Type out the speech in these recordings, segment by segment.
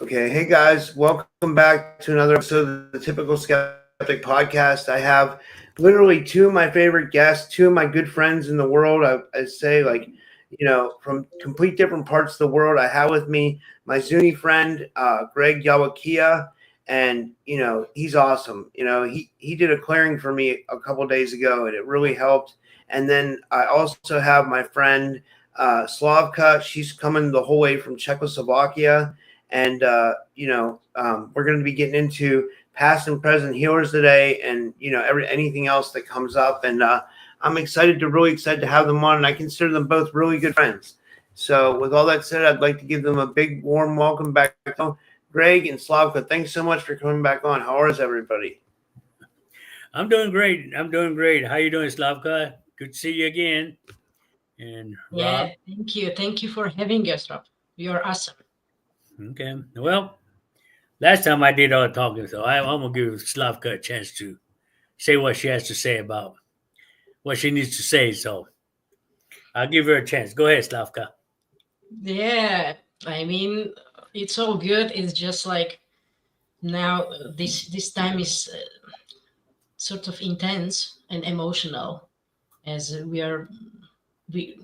Okay, hey guys, welcome back to another episode of the Typical Skeptic Podcast. I have literally two of my favorite guests, two of my good friends in the world. I say, like, from complete different parts of the world. I have with me my Zuni friend, Greg Yawakia, and he's awesome. He did a clearing for me a couple days ago, and it really helped. And then I also have my friend Slavka. She's coming the whole way from Czechoslovakia. And, we're going to be getting into past and present healers today and, anything else that comes up. And I'm really excited to have them on. And I consider them both really good friends. So with all that said, I'd like to give them a big, warm welcome back. Greg and Slavka, thanks so much for coming back on. How is everybody? I'm doing great. How you doing, Slavka? Good to see you again. And Rob? Yeah, thank you. Thank you for having us, Rob. You're awesome. Okay. Well, last time I did all the talking, so I'm going to give Slavka a chance to say what she has to say about what she needs to say. So I'll give her a chance. Go ahead, Slavka. Yeah, I mean, it's all good. It's just like now this time is sort of intense and emotional as we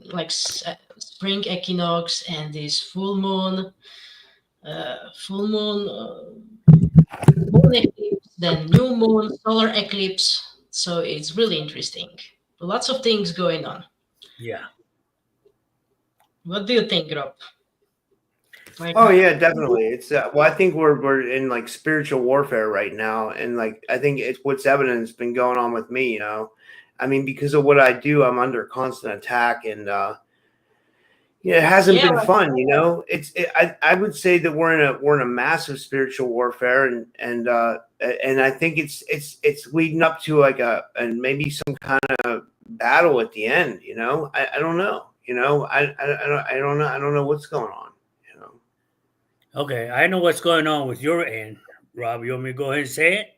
like spring equinox and this moon eclipse, then new moon, solar eclipse. So it's really interesting. Lots of things going on. Yeah. What do you think, Rob? Yeah, definitely. It's I think we're in like spiritual warfare right now, and like I think it's what's evident has been going on with me. I mean, because of what I do, I'm under constant attack, and it hasn't been fun. I would say that we're in a massive spiritual warfare, and I think it's leading up to like and maybe some kind of battle at the end. I don't know. I don't know. I don't know what's going on. Okay, I know what's going on with your end, Rob. You want me to go ahead and say it?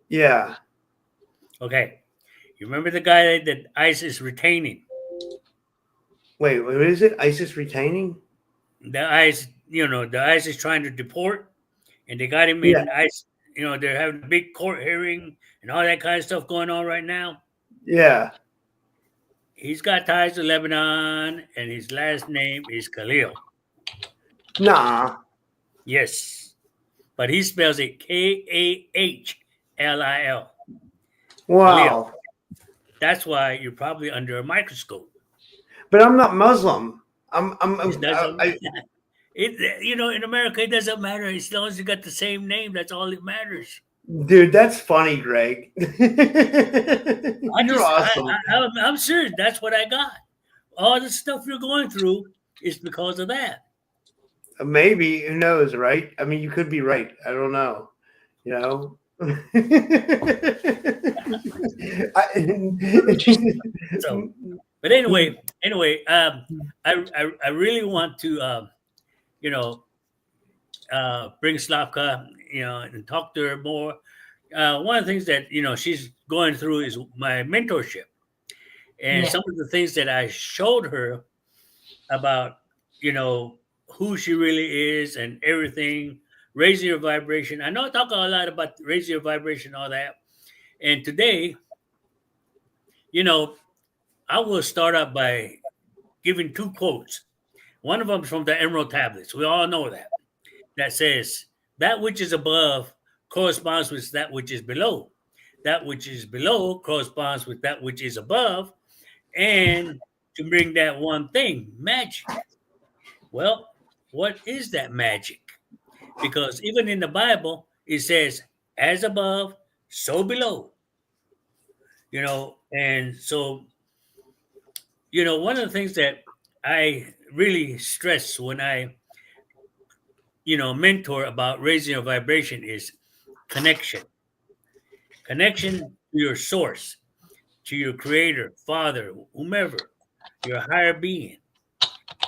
Yeah. Okay. You remember the guy that ICE is retaining? Wait, what is it? ISIS retaining? The ICE, the ICE is trying to deport, and they got him in ICE. They're having a big court hearing and all that kind of stuff going on right now. Yeah. He's got ties to Lebanon, and his last name is Kalil. Nah. Yes. But he spells it Kahlil. Wow. Kalil. That's why you're probably under a microscope. But I'm not Muslim. In America, it doesn't matter. As long as you got the same name, that's all that matters. Dude, that's funny, Greg. You're awesome. I'm serious. That's what I got. All the stuff you're going through is because of that. Maybe, who knows, right? I mean, you could be right. I don't know. But anyway, I really want to, bring Slavka, and talk to her more. One of the things that she's going through is my mentorship, and some of the things that I showed her about, who she really is and everything, raising your vibration. I know I talk a lot about raising your vibration, all that, and today, I will start out by giving two quotes. One of them is from the Emerald Tablets. We all know that. That says, that which is above corresponds with that which is below. That which is below corresponds with that which is above. And to bring that one thing, magic. Well, what is that magic? Because even in the Bible, it says, as above, so below. And so, one of the things that I really stress when I, mentor about raising your vibration is connection. Connection to your source, to your creator, father, whomever, your higher being,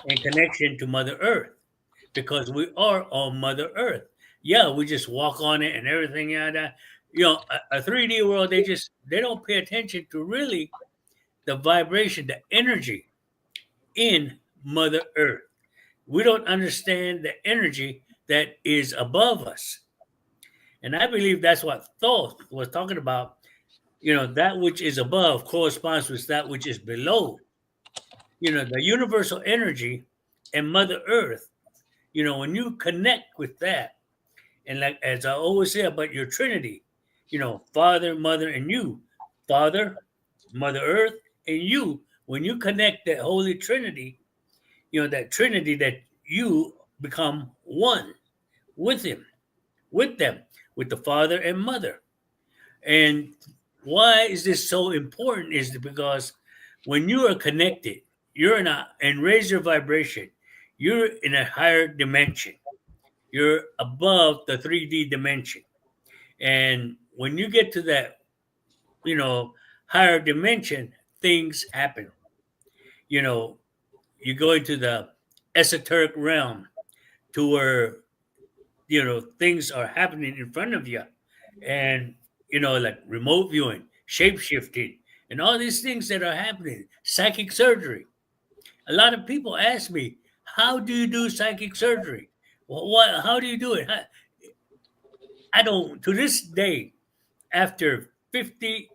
and connection to Mother Earth, because we are on Mother Earth. Yeah, we just walk on it and everything. A 3D world, they don't pay attention to really the vibration, the energy in Mother Earth. We don't understand the energy that is above us. And I believe that's what Thoth was talking about. That which is above corresponds with that which is below. The universal energy and Mother Earth, when you connect with that, and like as I always say about your Trinity, Father, Mother, and you, Father, Mother Earth, and you, when you connect that Holy Trinity, that Trinity that you become one with Him, with them, with the Father and Mother. And why is this so important is because when you are connected, you're and raise your vibration, you're in a higher dimension. You're above the 3D dimension. And when you get to that, higher dimension, things happen. You go into the esoteric realm to where, things are happening in front of you. And, like remote viewing, shape shifting, and all these things that are happening, psychic surgery. A lot of people ask me, how do you do psychic surgery? Well, how do you do it? I don't, to this day, after 50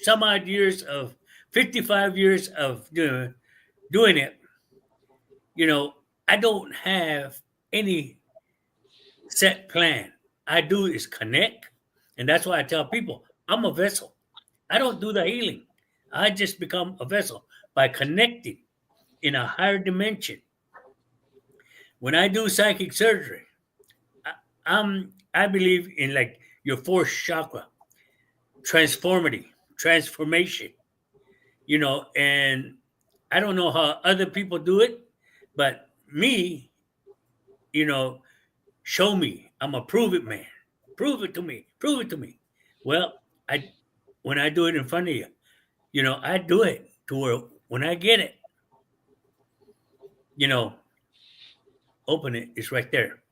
some odd years of 55 years of doing it, I don't have any set plan. I do is connect. And that's why I tell people I'm a vessel. I don't do the healing. I just become a vessel by connecting in a higher dimension. When I do psychic surgery, I believe in like your fourth chakra, transformation, and I don't know how other people do it, but me, show me. I'm a prove it man. Prove it to me. Prove it to me. Well, when I do it in front of you, I do it to where when I get it, open it, it's right there.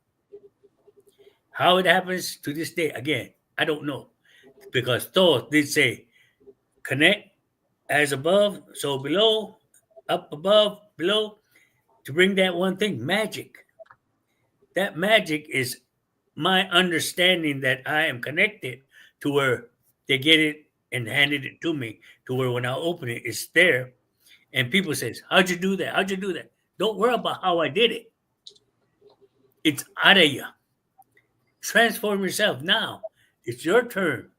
How it happens to this day, again, I don't know. Because Thoth did say, connect as above, so below, up above, below, to bring that one thing, magic. That magic is my understanding that I am connected to where they get it and handed it to me, to where when I open it, it's there. And people says, how'd you do that? How'd you do that? Don't worry about how I did it. It's out of you. Transform yourself now. It's your turn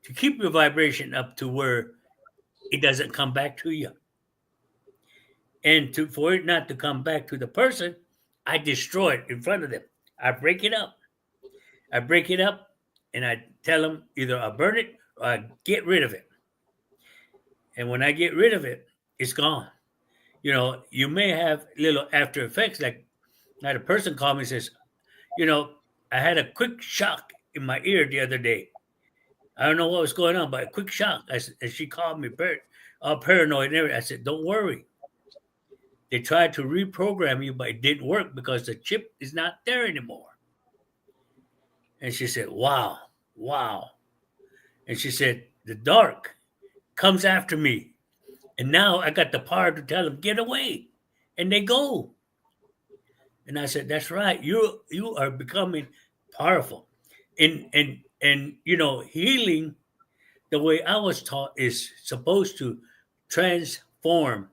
to keep your vibration up to where it doesn't come back to you. And for it not to come back to the person, I destroy it in front of them. I break it up. And I tell them either I burn it or I get rid of it. And when I get rid of it, it's gone. You may have little after effects. Like I had a person call me and says, I had a quick shock in my ear the other day. I don't know what was going on, but a quick shock. And she called me all paranoid and everything. I said, don't worry. They tried to reprogram you, but it didn't work because the chip is not there anymore. And she said, wow. And she said, the dark comes after me. And now I got the power to tell them, get away. And they go. And I said, that's right. You are becoming powerful. And healing, the way I was taught, is supposed to transform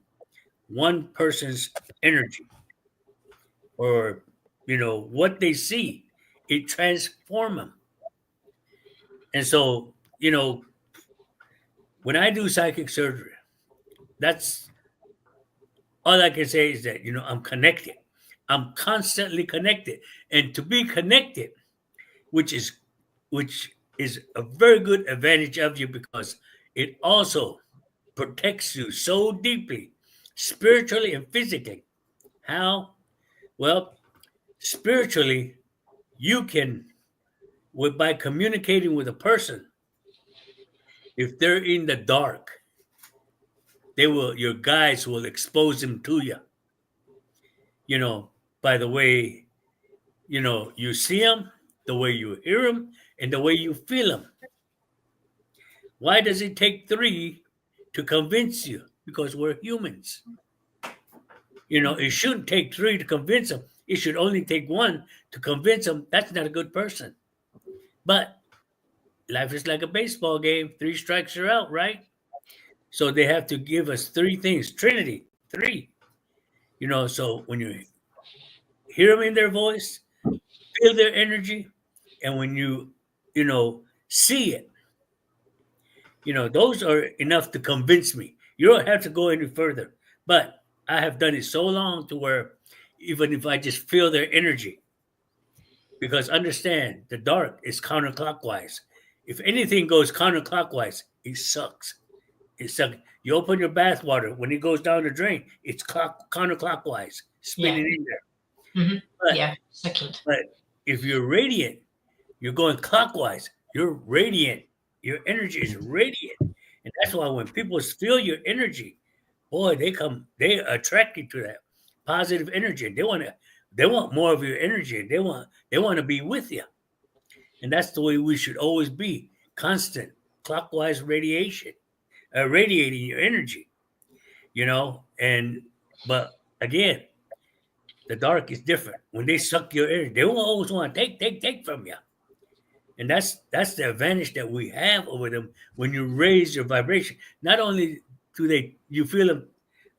one person's energy or, what they see. It transforms them. And so, when I do psychic surgery, that's all I can say is that, I'm connected. I'm constantly connected. And to be connected, which is a very good advantage of you because it also protects you so deeply, spiritually and physically. How? Well, spiritually, you can, by communicating with a person, if they're in the dark, your guides will expose them to you. By the way, you see them, the way you hear them, and the way you feel them. Why does it take 3 to convince you? Because we're humans. It shouldn't take 3 to convince them. It should only take one to convince them that's not a good person. But life is like a baseball game. 3 strikes are out, right? So they have to give us 3 things. Trinity, 3. So when you hear them in their voice, feel their energy, and when you see it, those are enough to convince me. You don't have to go any further. But I have done it so long to where even if I just feel their energy, because understand the dark is counterclockwise. If anything goes counterclockwise, it sucks. It sucks. You open your bath water, when it goes down the drain, it's counterclockwise, spinning in there. Mm-hmm. But, second. But if you're radiant, you're going clockwise. You're radiant. Your energy is radiant. And that's why when people feel your energy, boy, they attract you to that positive energy. And they want more of your energy. And they want to be with you. And that's the way we should always be. Constant clockwise radiation, radiating your energy, but again, the dark is different. When they suck your energy, they will always want to take from you. And that's the advantage that we have over them when you raise your vibration. Not only do you feel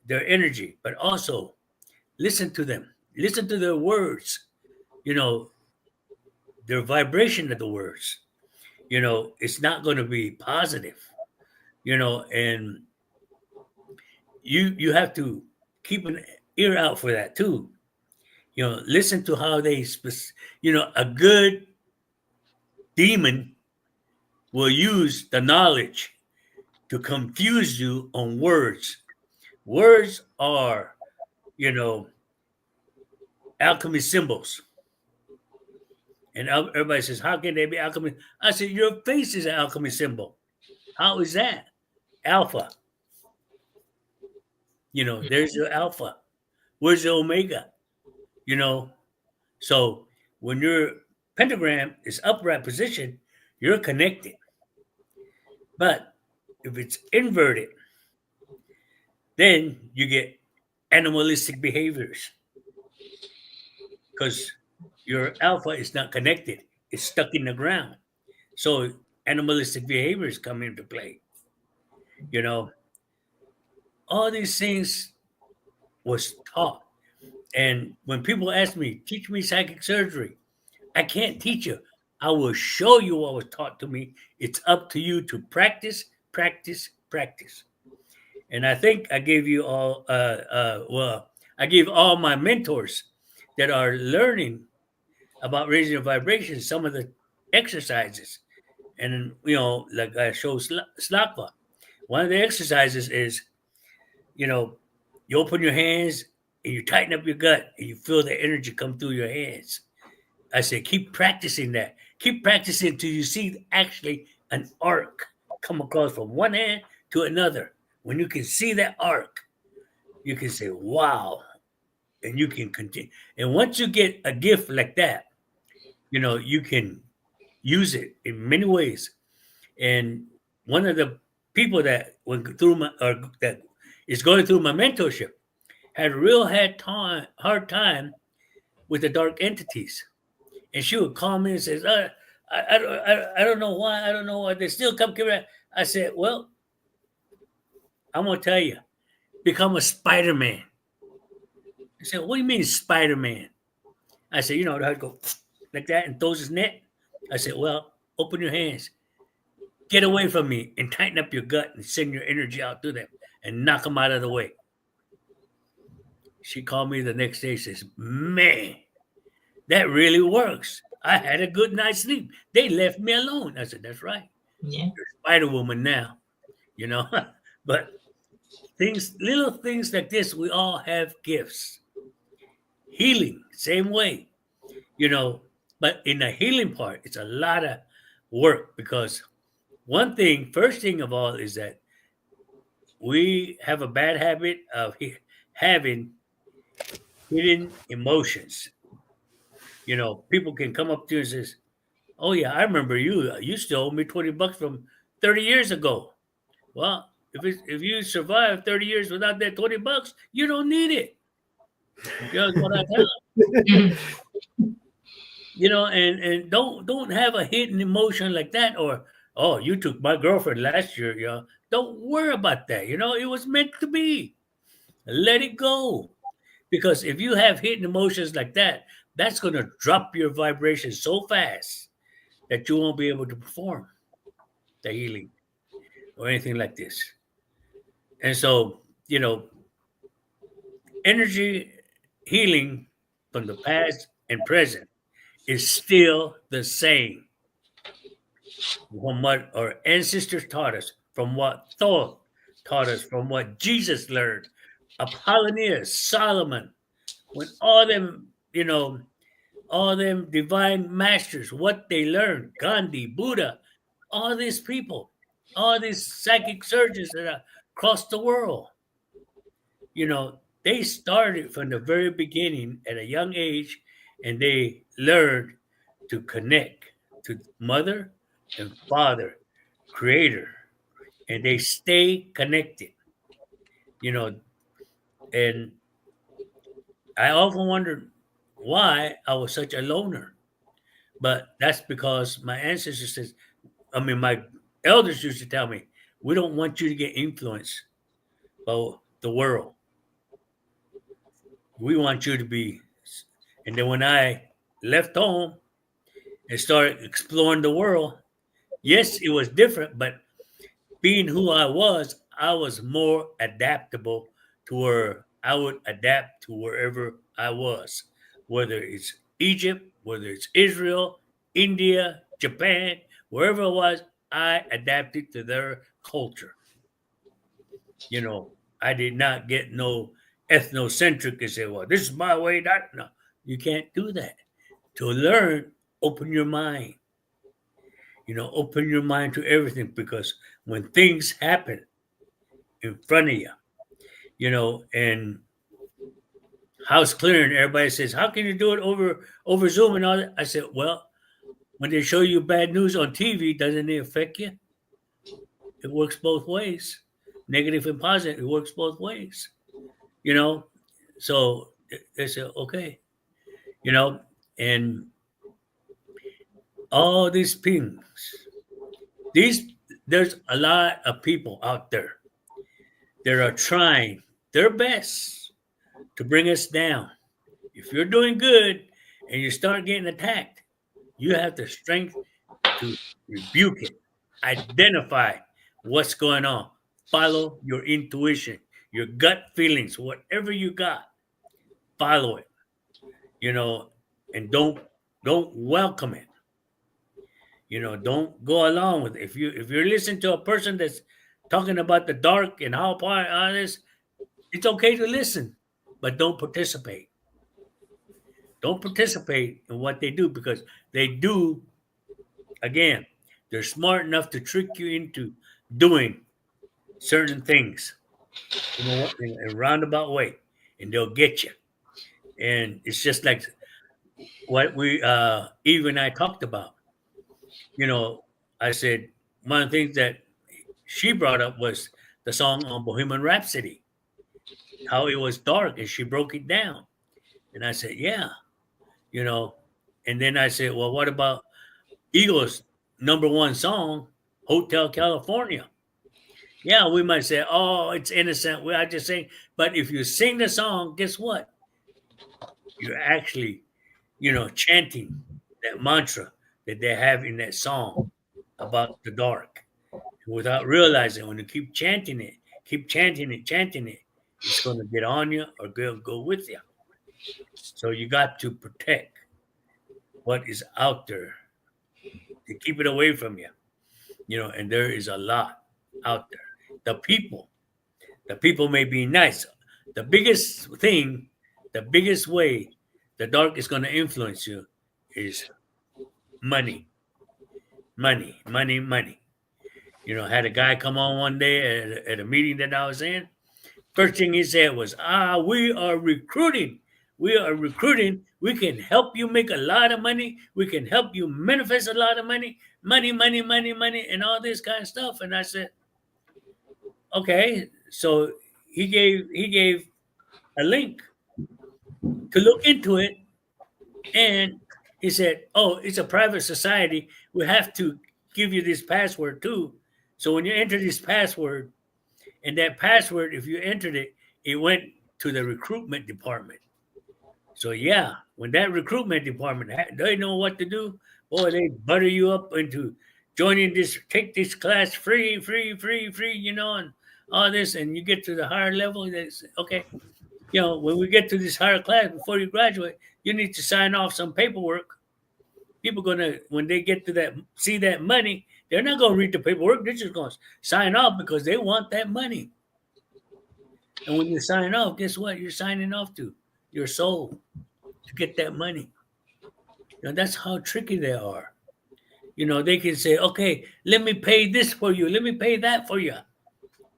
their energy, but also listen to them. Listen to their words. Their vibration of the words. It's not going to be positive. And you have to keep an ear out for that too. Listen to how they, a good demon will use the knowledge to confuse you on words. Words are, alchemy symbols. And everybody says, how can they be alchemy? I said, your face is an alchemy symbol. How is that? Alpha. There's your alpha. Where's the omega? So when your pentagram is upright position, you're connected. But if it's inverted, then you get animalistic behaviors. Because your alpha is not connected. It's stuck in the ground. So animalistic behaviors come into play. All these things was taught. And when people ask me, teach me psychic surgery, I can't teach you. I will show you what was taught to me. It's up to you to practice, practice, practice. And I think I gave you all, I gave all my mentors that are learning about raising your vibration some of the exercises. And, like I showed Slavka, one of the exercises is, you open your hands and you tighten up your gut and you feel the energy come through your hands. I say, keep practicing that. Keep practicing until you see actually an arc come across from one hand to another. When you can see that arc, you can say, wow. And you can continue. And once you get a gift like that, you can use it in many ways. And one of the people that went through that is going through my mentorship had a real hard time with the dark entities. And she would call me and says, I don't know why. I don't know why they still come back. I said, well, I'm going to tell you, become a Spider-Man. I said, what do you mean Spider-Man? I said, how to go like that and throws his net. I said, well, open your hands. Get away from me and tighten up your gut and send your energy out to them and knock them out of the way. She called me the next day and says, man, that really works. I had a good night's sleep. They left me alone. I said, that's right. Yeah. You're Spider-Woman now, But little things like this, we all have gifts. Healing, same way, But in the healing part, it's a lot of work because first thing of all is that we have a bad habit of having hidden emotions. People can come up to you and says, oh yeah, I remember you still owe me $20 from 30 years ago. Well, if you survive 30 years without that $20, you don't need it. Just what I tell them. And don't have a hidden emotion like that, or oh, you took my girlfriend last year. Don't worry about that. It was meant to be. Let it go. Because if you have hidden emotions like that, that's going to drop your vibration so fast that you won't be able to perform the healing or anything like this. And so, energy healing from the past and present is still the same from what our ancestors taught us, from what Thor taught us, from what Jesus learned, Apollonius, Solomon, when all them divine masters, what they learned, Gandhi, Buddha, all these people, all these psychic surgeons that are across the world, they started from the very beginning at a young age, and they learned to connect to mother and father, creator, and they stay connected, and I often wondered why I was such a loner. But that's because my ancestors says, my elders used to tell me, we don't want you to get influenced by the world. We want you to be. And then when I left home and started exploring the world, yes, it was different, but being who I was more adaptable to where I would adapt to wherever I was, whether it's Egypt, whether it's Israel, India, Japan, wherever it was, I adapted to their culture. I did not get no ethnocentric and say, well, this is my way. That no, you can't do that. To learn, open your mind. Open your mind to everything, because when things happen in front of and house clearing, everybody says, how can you do it over Zoom and all that? I said, well, when they show you bad news on TV, doesn't it affect you? It works both ways, negative and positive. It works both ways, So they said, okay, and all these things, there's a lot of people out there that are trying their best to bring us down. If you're doing good and you start getting attacked, you have the strength to rebuke it, identify what's going on, follow your intuition, your gut feelings, whatever you got, follow it, and don't welcome it. Don't go along with it. If you're listening to a person that's talking about the dark and how part all this, it's okay to listen, but don't participate. Don't participate in what they do, because they do, again, they're smart enough to trick you into doing certain things in a roundabout way, and they'll get you. And it's just like what we Eve and I talked about. I said one of the things that she brought up was the song on Bohemian Rhapsody, how it was dark, and she broke it down. And I said, yeah, and then I said, well, what about Eagles' number one song, Hotel California? Yeah, we might say, oh, it's innocent. I just sing. But if you sing the song, guess what? You're actually, chanting that mantra that they have in that song about the dark. Without realizing, when you keep chanting it, it's going to get on you or go with you. So you got to protect what is out there to keep it away from you. And there is a lot out there. The people may be nice. The biggest way the dark is going to influence you is money. Money. I had a guy come on one day at a meeting that I was in. First thing he said was, we are recruiting. We can help you make a lot of money. We can help you manifest a lot of money, and all this kind of stuff. And I said, okay. So he gave a link to look into it. And he said, "Oh, it's a private society. We have to give you this password too. So when you enter this password, and that password, if you entered it, it went to the recruitment department. So yeah, when that recruitment department they know what to do, boy, they butter you up into joining this, take this class free, and all this, and you get to the higher level. They say, okay, when we get to this higher class before you graduate, you need to sign off some paperwork. People gonna, when they get to that, see that money, they're not gonna read the paperwork. They're just gonna sign off because they want that money. And when you sign off, guess what? You're signing off to your soul to get that money. That's how tricky they are. They can say, okay, let me pay this for you. Let me pay that for you.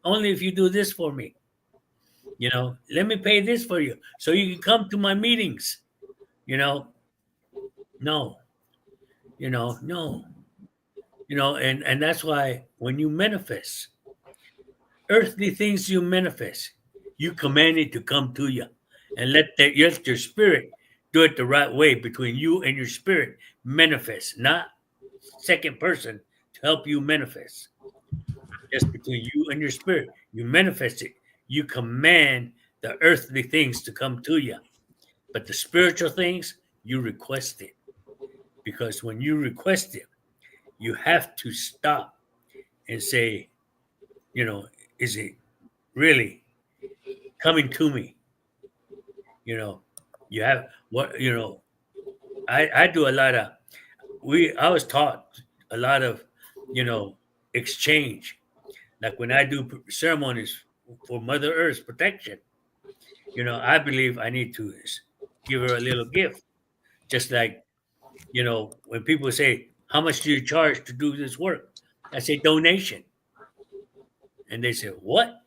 Only if you do this for me. Let me pay this for you so you can come to my meetings. No. No. And that's why when you manifest, earthly things you manifest, you command it to come to you. And let your spirit do it the right way between you and your spirit manifest, not second person to help you manifest. Just between you and your spirit. You manifest it. You command the earthly things to come to you. But the spiritual things, you request it. Because when you request it, you have to stop and say, is it really coming to me? You have what, I do a lot of, I was taught a lot of, exchange. Like when I do ceremonies for Mother Earth's protection, I believe I need to give her a little gift. Just like, when people say, how much do you charge to do this work? I say donation. And they say, what?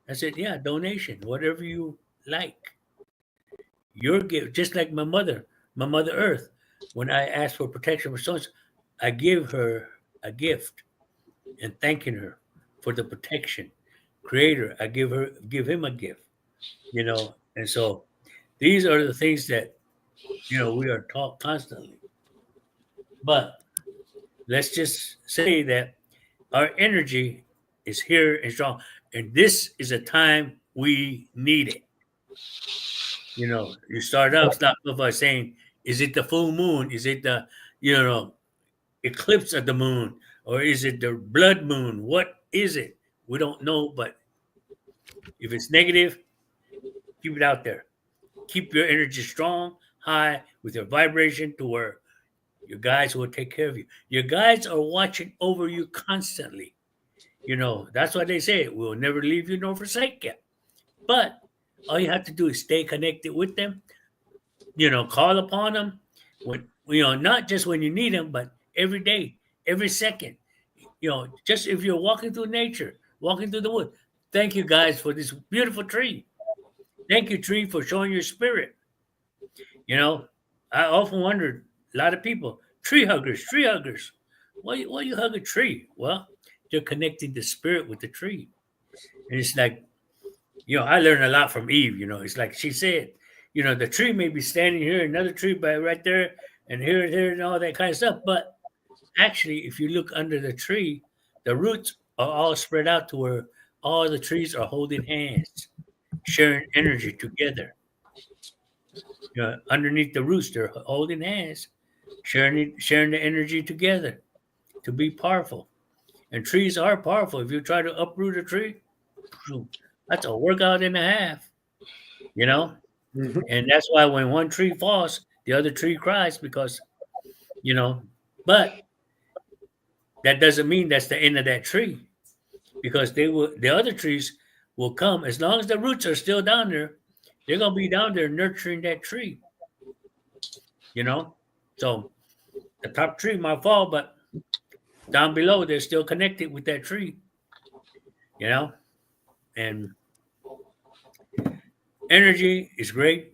I said, yeah, donation, whatever you like. Your gift, just like my mother Earth, when I ask for protection for sons, I give her a gift and thanking her for the protection. Creator, I give him a gift, and so these are the things that, we are taught constantly. But let's just say that our energy is here and strong, and this is a time we need it. You start out by saying, is it the full moon? Is it the, eclipse of the moon? Or is it the blood moon? What is it? We don't know, but if it's negative, keep it out there. Keep your energy strong, high, with your vibration to where your guides will take care of you. Your guides are watching over you constantly. That's why they say, we'll never leave you nor forsake you. But all you have to do is stay connected with them, call upon them when, not just when you need them, but every day, every second, just if you're walking through nature, walking through the wood. Thank you guys for this beautiful tree. Thank you, tree, for showing your spirit. I often wondered, a lot of people, tree huggers. Why you hug a tree? Well, they're connecting the spirit with the tree. And it's like, I learned a lot from Eve. It's like she said, the tree may be standing here, another tree by right there, and here, and all that kind of stuff. But actually, if you look under the tree, the roots are all spread out to where all the trees are holding hands, sharing energy together. Underneath the roots, they're holding hands, sharing the energy together to be powerful. And trees are powerful. If you try to uproot a tree, that's a workout and a half, Mm-hmm. And that's why when one tree falls, the other tree cries because, but that doesn't mean that's the end of that tree, because the other trees will come as long as the roots are still down there. They're gonna be down there nurturing that tree. So the top tree might fall, but down below they're still connected with that tree. And energy is great.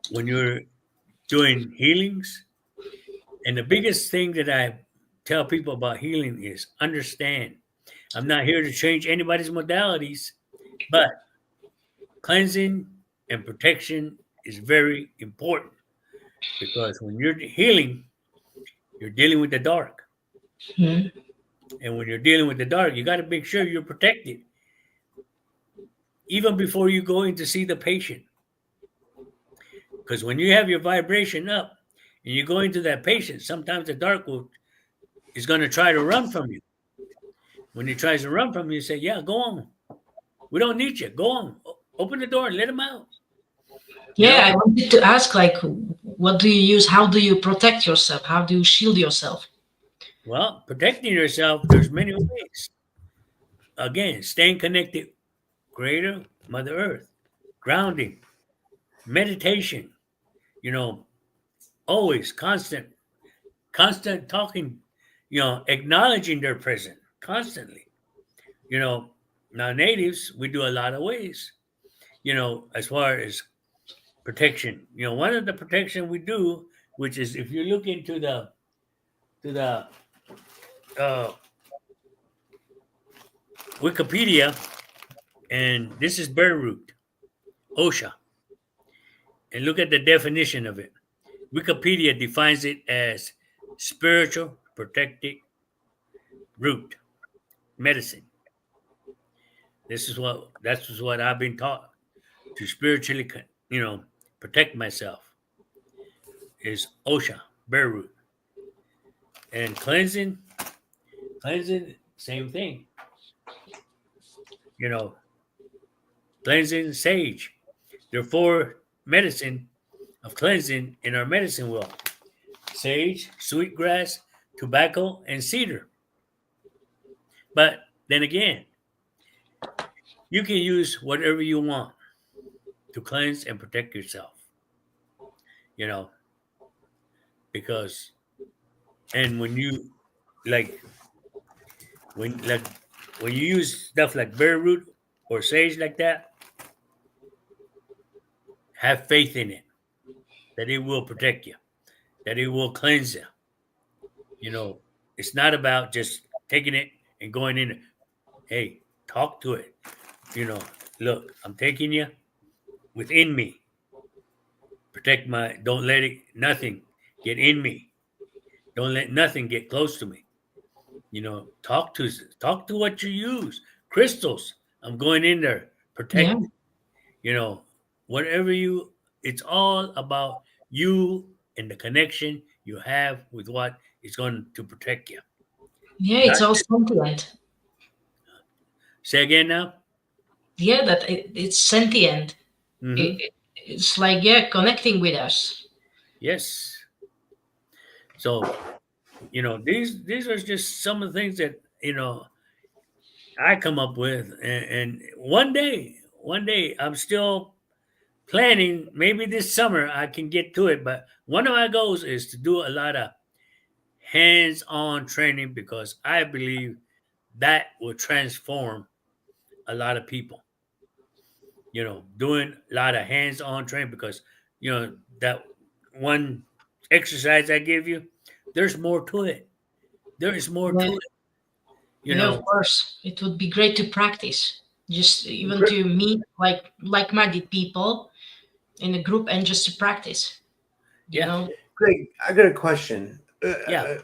When you're doing healings, and the biggest thing that I tell people about healing is understand. I'm not here to change anybody's modalities, but cleansing and protection is very important because when you're healing, you're dealing with the dark. Mhm. And when you're dealing with the dark, you got to make sure you're protected even before you go in to see the patient. Because when you have your vibration up and you go into that patient, sometimes the dark is going to try to run from you. When he tries to run from you, you say, yeah, go on. We don't need you. Go on. Open the door and let him out. You Yeah, know? I wanted to ask, like, what do you use? How do you protect yourself? How do you shield yourself? Well, protecting yourself, there's many ways. Again, staying connected, Creator, Mother Earth, grounding, meditation, always constant talking, acknowledging their present constantly. Now natives, we do a lot of ways, as far as protection. One of the protection we do, which is if you look into the uh, Wikipedia, and this is bear root, OSHA, and look at the definition of it. Wikipedia defines it as spiritual protected root medicine. That's what I've been taught to spiritually, protect myself is OSHA, bear root, and cleansing, same thing. Cleansing, sage. There are 4 medicine of cleansing in our medicine wheel: sage, sweetgrass, tobacco, and cedar. But then again, you can use whatever you want to cleanse and protect yourself. Because and when you like when you use stuff like bear root or sage like that, have faith in it that it will protect you, that it will cleanse you. It's not about just taking it and going in. Hey, talk to it. Look, I'm taking you within me. Protect don't let nothing get in me. Don't let nothing get close to me. Talk to what you use. Crystals. I'm going in there. Protect. Yeah. Whatever it's all about you and the connection you have with what is going to protect you. Yeah, Not it's all sentient. say again now. Yeah, that it's sentient. Mm-hmm. It's like, yeah, connecting with us. Yes. So, these are just some of the things that, I come up with. And one day I'm still planning, maybe this summer I can get to it. But one of my goals is to do a lot of hands-on training because I believe that will transform a lot of people. Doing a lot of hands-on training because, that one exercise I give you, there's more to it. There is more Yeah. to it. Yeah, of course. It would be great to practice. Just even to meet like-minded people in a group and just to practice. Yeah. Greg, I got a question. Yeah.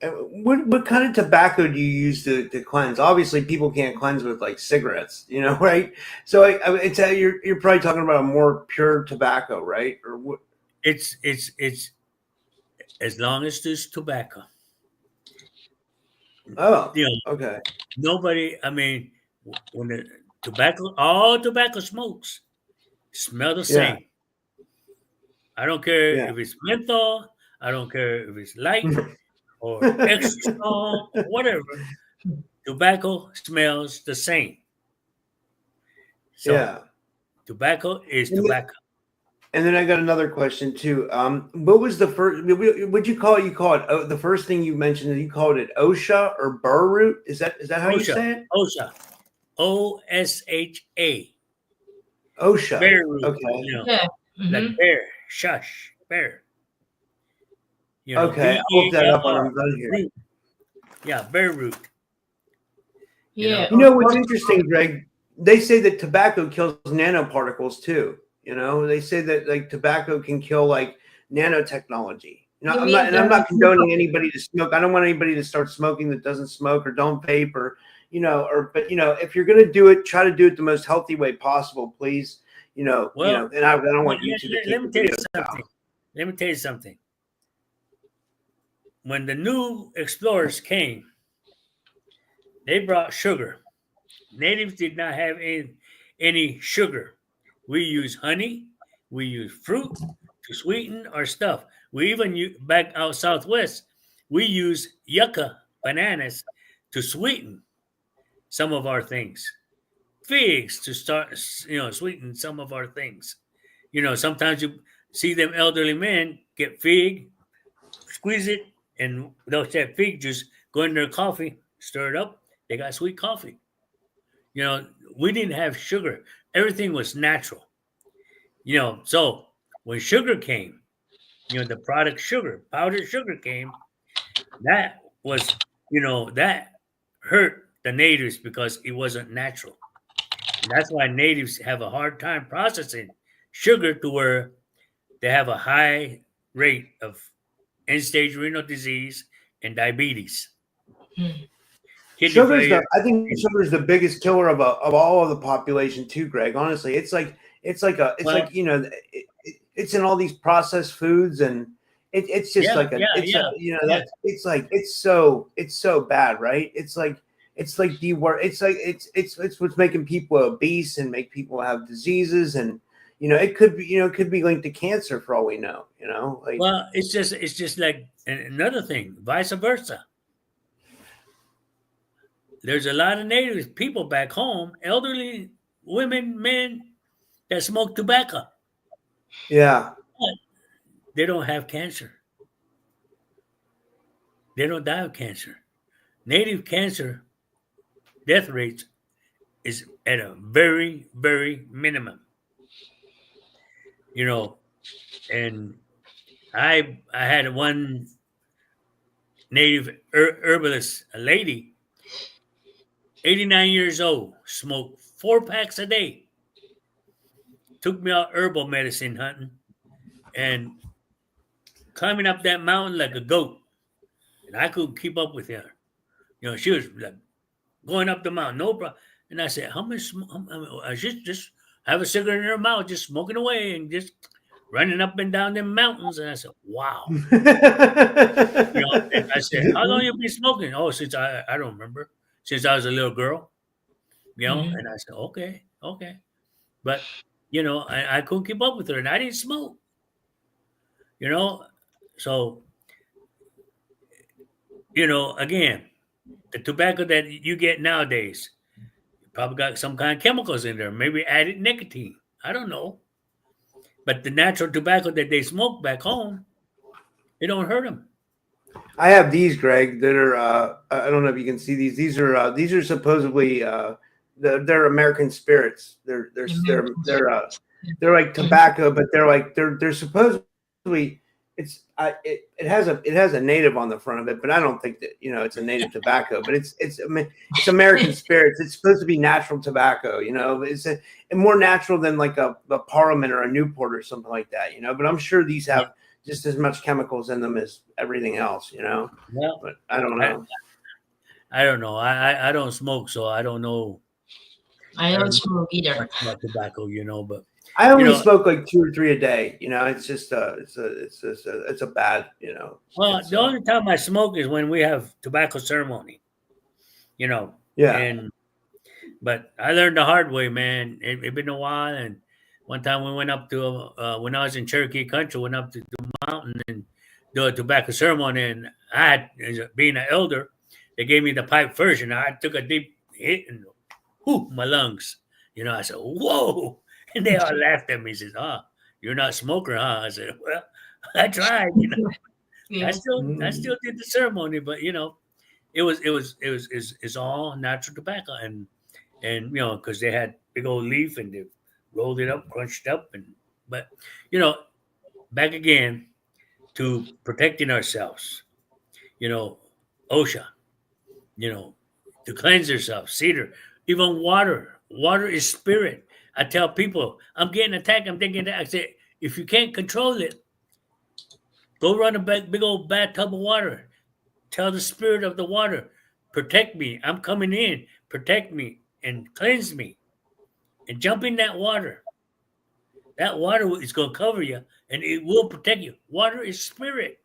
What kind of tobacco do you use to cleanse? Obviously, people can't cleanse with like cigarettes, right? So it's you're probably talking about a more pure tobacco, right? Or what? It's as long as there's tobacco. Oh, okay. Nobody. I mean, when all tobacco smokes smell the same. Yeah. I don't care Yeah. if it's menthol. I don't care if it's light or extra strong or whatever. Tobacco smells the same. So Yeah. tobacco is tobacco. And then I got another question too. What was the first? What'd you call it? You call it the first thing you mentioned. You called it OSHA or burr root. Is that how you say it? OSHA. OSHA. OSHA. Bear root. Okay. Yeah. Mm-hmm. Like bear. Shush. Bear. Okay. I'll look that up when I'm done here. Root. Yeah, bear root. Yeah. What's interesting, Greg? They say that tobacco kills nanoparticles too. You know, they say that like tobacco can kill like nanotechnology. You know, You I'm mean not condoning anybody to smoke. I don't want anybody to start smoking that doesn't smoke or don't vape or but if you're gonna do it, try to do it the most healthy way possible, please. Well, and I don't want YouTube to let take me the tell you videos something. down. Let me tell you something. When the new explorers came, they brought sugar. Natives did not have any sugar. We use honey. We use fruit to sweeten our stuff. We even back out southwest, we use yucca bananas to sweeten some of our things. Figs to start, sweeten some of our things. Sometimes you see them elderly men get fig, squeeze it, and they'll have fig juice go in their coffee, stir it up. They got sweet coffee. We didn't have sugar. Everything was natural. So when sugar came, the product sugar, powdered sugar came, that was, that hurt the natives because it wasn't natural. And that's why natives have a hard time processing sugar to where they have a high rate of end-stage renal disease and diabetes. Kidney failure. I think sugar is the biggest killer of all of the population too, Greg. Honestly, it's in all these processed foods, and it's just it's so bad, right? It's what's making people obese and make people have diseases, and it could be linked to cancer for all we know. Well, it's just like another thing, vice versa. There's a lot of native people back home, elderly women, men that smoke tobacco. Yeah. But they don't have cancer. They don't die of cancer. Native cancer death rates is at a very, very minimum. And I had one native herbalist, a lady, 89 years old, smoked 4 packs a day. Took me out herbal medicine hunting and climbing up that mountain like a goat. And I couldn't keep up with her. She was like going up the mountain, no problem. And I said, how much? I just have a cigarette in her mouth, just smoking away and just running up and down them mountains. And I said, wow. And I said, how long you been smoking? Oh, since I don't remember. Since I was a little girl. And I said, okay. But, I couldn't keep up with her and I didn't smoke. So, again, the tobacco that you get nowadays, probably got some kind of chemicals in there, maybe added nicotine. I don't know. But the natural tobacco that they smoke back home, it don't hurt them. I have these, Greg, that are I don't know if you can see these. These are supposedly they're American spirits. They're like tobacco, but they're supposedly it has a native on the front of it, but I don't think that it's a native tobacco. But it's American spirits. It's supposed to be natural tobacco. It's more natural than like a Parliament or a Newport or something like that. But I'm sure these have just as much chemicals in them as everything else. Well, but I don't know. I don't know. I don't smoke, so I don't know. I don't smoke either. Much about tobacco, but I only smoke like 2 or 3 a day. It's just it's a bad. Well, the only time I smoke is when we have tobacco ceremony. Yeah. But I learned the hard way, man. It been a while, and one time we went up to when I was in Cherokee country, went up to the mountain and do a tobacco ceremony, and I had, being an elder, they gave me the pipe first, and I took a deep hit and my lungs. I said, whoa. And they all laughed at me. Says, you're not a smoker, huh? I said, well, I tried, Yeah. I still did the ceremony, but it's all natural tobacco and because they had big old leaf and they rolled it up, crunched it up, but back again to protecting ourselves, OSHA, to cleanse yourself, cedar, even water. Water is spirit. I tell people, I'm getting attacked. I'm thinking that. I said, if you can't control it, go run a big old bathtub of water. Tell the spirit of the water, protect me. I'm coming in. Protect me and cleanse me. And jump in that water. That water is going to cover you and it will protect you. Water is spirit.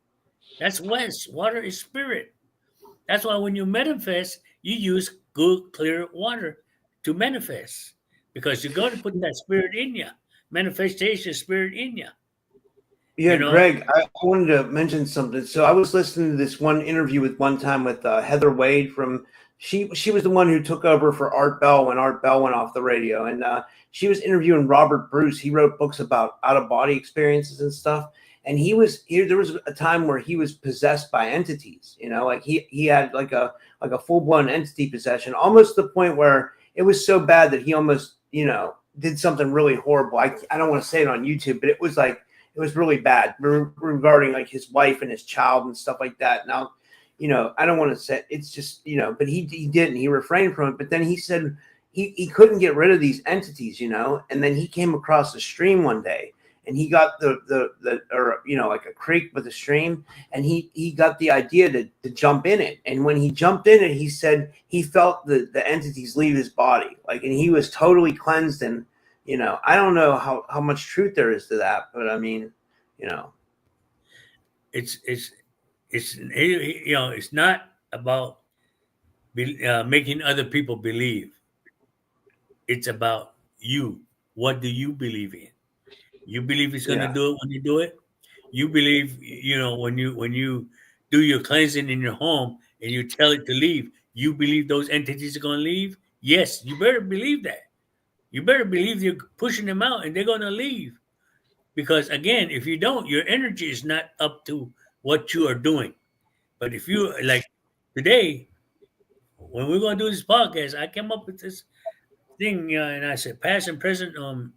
That's West. Water is spirit. That's why when you manifest, you use good, clear water to manifest because you're going to put that spirit in you, manifestation spirit in you. Yeah, You know, Greg, I wanted to mention something. So I was listening to this one interview with one time with Heather Wade from she was the one who took over for Art Bell when Art Bell went off the radio, and she was interviewing Robert Bruce. He wrote books about out of body experiences and stuff, and he was here. There was a time where he was possessed by entities. You know, like he had like a full blown entity possession, almost to the point where it was so bad that he almost did something really horrible. I don't want to say it on YouTube, but it was like. It was really bad regarding like his wife and his child and stuff like that. Now, I don't want to say it's just, but he didn't. He refrained from it. But then he said he couldn't get rid of these entities, and then he came across a stream one day and he got like a creek with a stream, and he got the idea to jump in it. And when he jumped in it, he said he felt the entities leave his body, like, and he was totally cleansed. And I don't know how much truth there is to that, but I mean, it's it's not about making other people believe. It's about you. What do you believe in? You believe it's going to do it when you do it. You believe, when you do your cleansing in your home and you tell it to leave. You believe those entities are going to leave. Yes, you better believe that. You better believe you're pushing them out and they're going to leave. Because again, if you don't, your energy is not up to what you are doing. But if you, like today, when we're going to do this podcast, I came up with this thing and I said, past and present on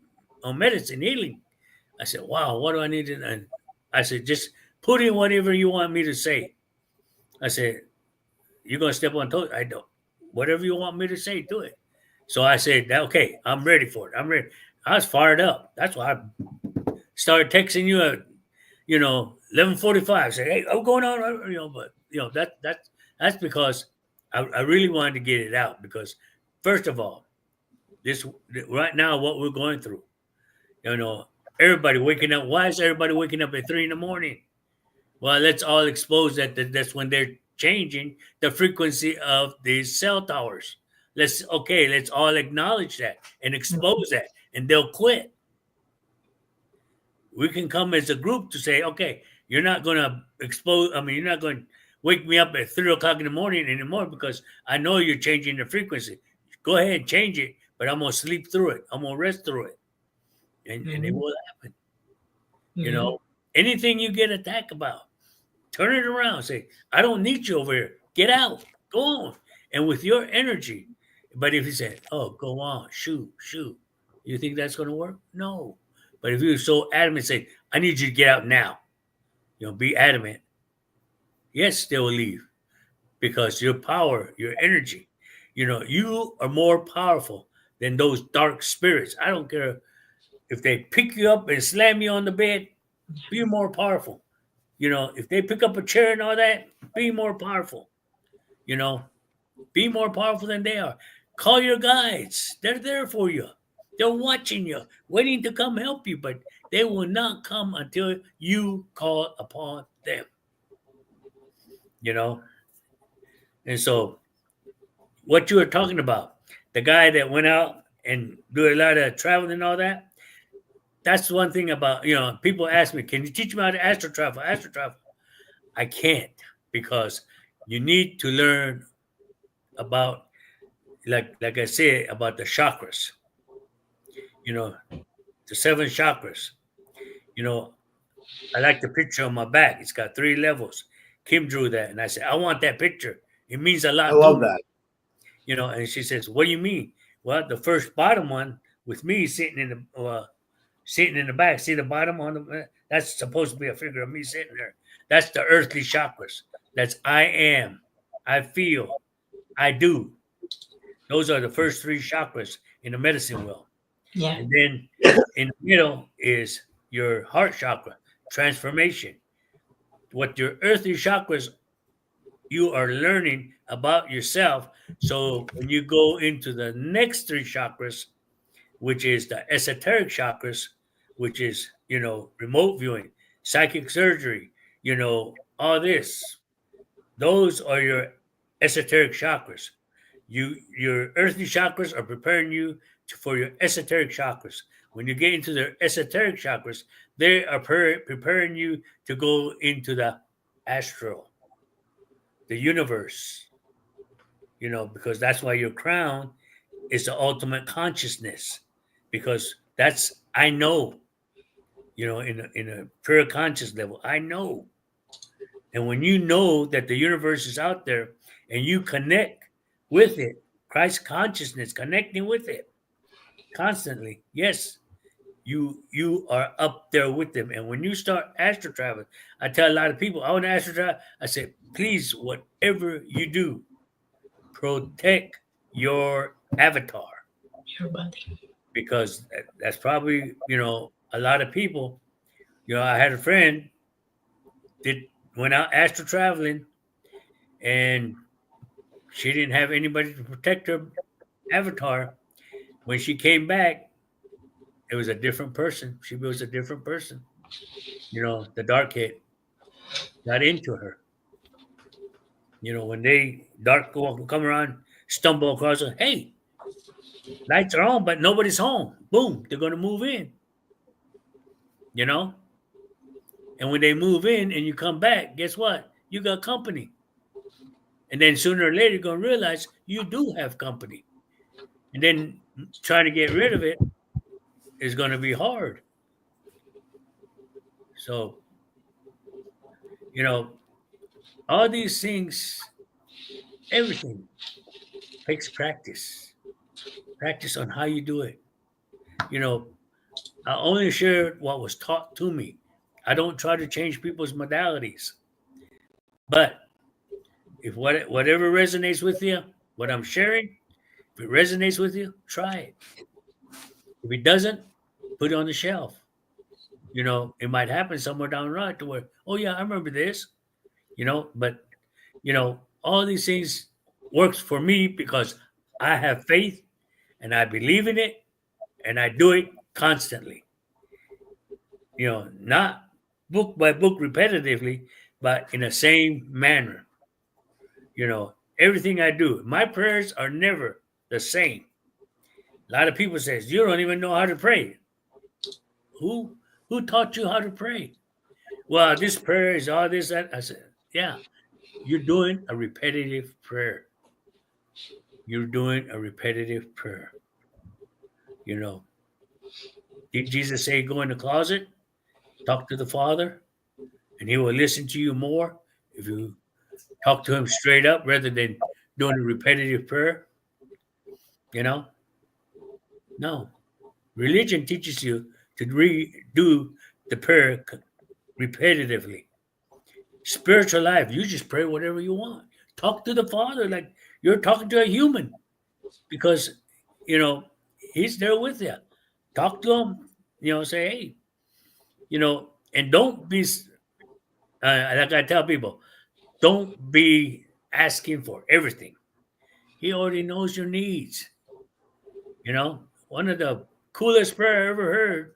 medicine, healing. I said, wow, what do I need to, and I said, just put in whatever you want me to say. I said, you're going to step on toes? I don't. Whatever you want me to say, do it. So I said, okay, I'm ready for it. I'm ready. I was fired up. That's why I started texting you at, 11:45. Say, hey, I'm going on, but that's because I really wanted to get it out because, first of all, this right now what we're going through, everybody waking up. Why is everybody waking up at 3 a.m? Well, let's all expose that's when they're changing the frequency of these cell towers. Let's all acknowledge that and expose that, and they'll quit. We can come as a group to say, okay, you're not going to you're not going to wake me up at 3 o'clock in the morning anymore because I know you're changing the frequency. Go ahead and change it, but I'm going to sleep through it. I'm going to rest through it. And it will happen. Anything you get attacked about, turn it around. Say, I don't need you over here. Get out. Go on. And with your energy. But if you say, oh, go on, shoot, you think that's going to work? No. But if you're so adamant, say, I need you to get out now. Be adamant. Yes, they will leave. Because your power, your energy, you are more powerful than those dark spirits. I don't care if they pick you up and slam you on the bed, be more powerful. If they pick up a chair and all that, be more powerful. Be more powerful than they are. Call your guides. They're there for you. They're watching you, waiting to come help you, but they will not come until you call upon them. And so what you were talking about, the guy that went out and do a lot of traveling and all that, that's one thing about, people ask me, can you teach me how to astral travel? I can't, because you need to learn about, like I said, about the chakras, the 7 chakras. I like the picture on my back. It's got 3 levels. Kim drew that, and I said, I want that picture. It means a lot. I love that. And she says, what do you mean? Well, the first bottom one with me sitting in the back. See the bottom on the, that's supposed to be a figure of me sitting there. That's the earthly chakras. That's I am, I feel, I do. Those are the first 3 chakras in the medicine wheel. Yeah. And then in the middle is your heart chakra, transformation. What your earthly chakras you are learning about yourself. So when you go into the next three chakras, which is the esoteric chakras, which is, remote viewing, psychic surgery, all this, those are your esoteric chakras. Your earthly chakras are preparing you for your esoteric chakras. When you get into the esoteric chakras, they are preparing you to go into the astral, the universe, because that's why your crown is the ultimate consciousness, because that's I know, in a pure conscious level, I know. And when you know that the universe is out there and you connect with it, Christ consciousness, connecting with it constantly, yes, you are up there with them. And when you start astral traveling, I tell a lot of people, I want to astral travel. I say, please, whatever you do, protect your avatar, Your body. because that's probably, a lot of people. I had a friend that went out astral traveling, and she didn't have anybody to protect her avatar. When she came back, it was a different person. She was a different person. The dark hit got into her. When they dark come around, stumble across her, hey, lights are on, but nobody's home. Boom, they're going to move in. And when they move in and you come back, guess what? You got company. And then sooner or later, you're going to realize you do have company. And then trying to get rid of it is going to be hard. So, all these things, everything takes practice. Practice on how you do it. I only share what was taught to me. I don't try to change people's modalities. But if whatever resonates with you, what I'm sharing, if it resonates with you, try it. If it doesn't, put it on the shelf. It might happen somewhere down the road to where, oh yeah, I remember this. But all these things works for me because I have faith and I believe in it and I do it constantly. Not book by book repetitively, but in the same manner. Everything I do, my prayers are never the same. A lot of people says, you don't even know how to pray. Who taught you how to pray? Well, this prayer is all this, that. I said, yeah, you're doing a repetitive prayer. You're doing a repetitive prayer. Did Jesus say go in the closet, talk to the Father, and he will listen to you more if you talk to him straight up rather than doing a repetitive prayer? No. Religion teaches you to do the prayer repetitively. Spiritual life, you just pray whatever you want. Talk to the Father like you're talking to a human, because he's there with you. Talk to him. Say, hey, and don't be like I tell people, don't be asking for everything. He already knows your needs. One of the coolest prayer I ever heard,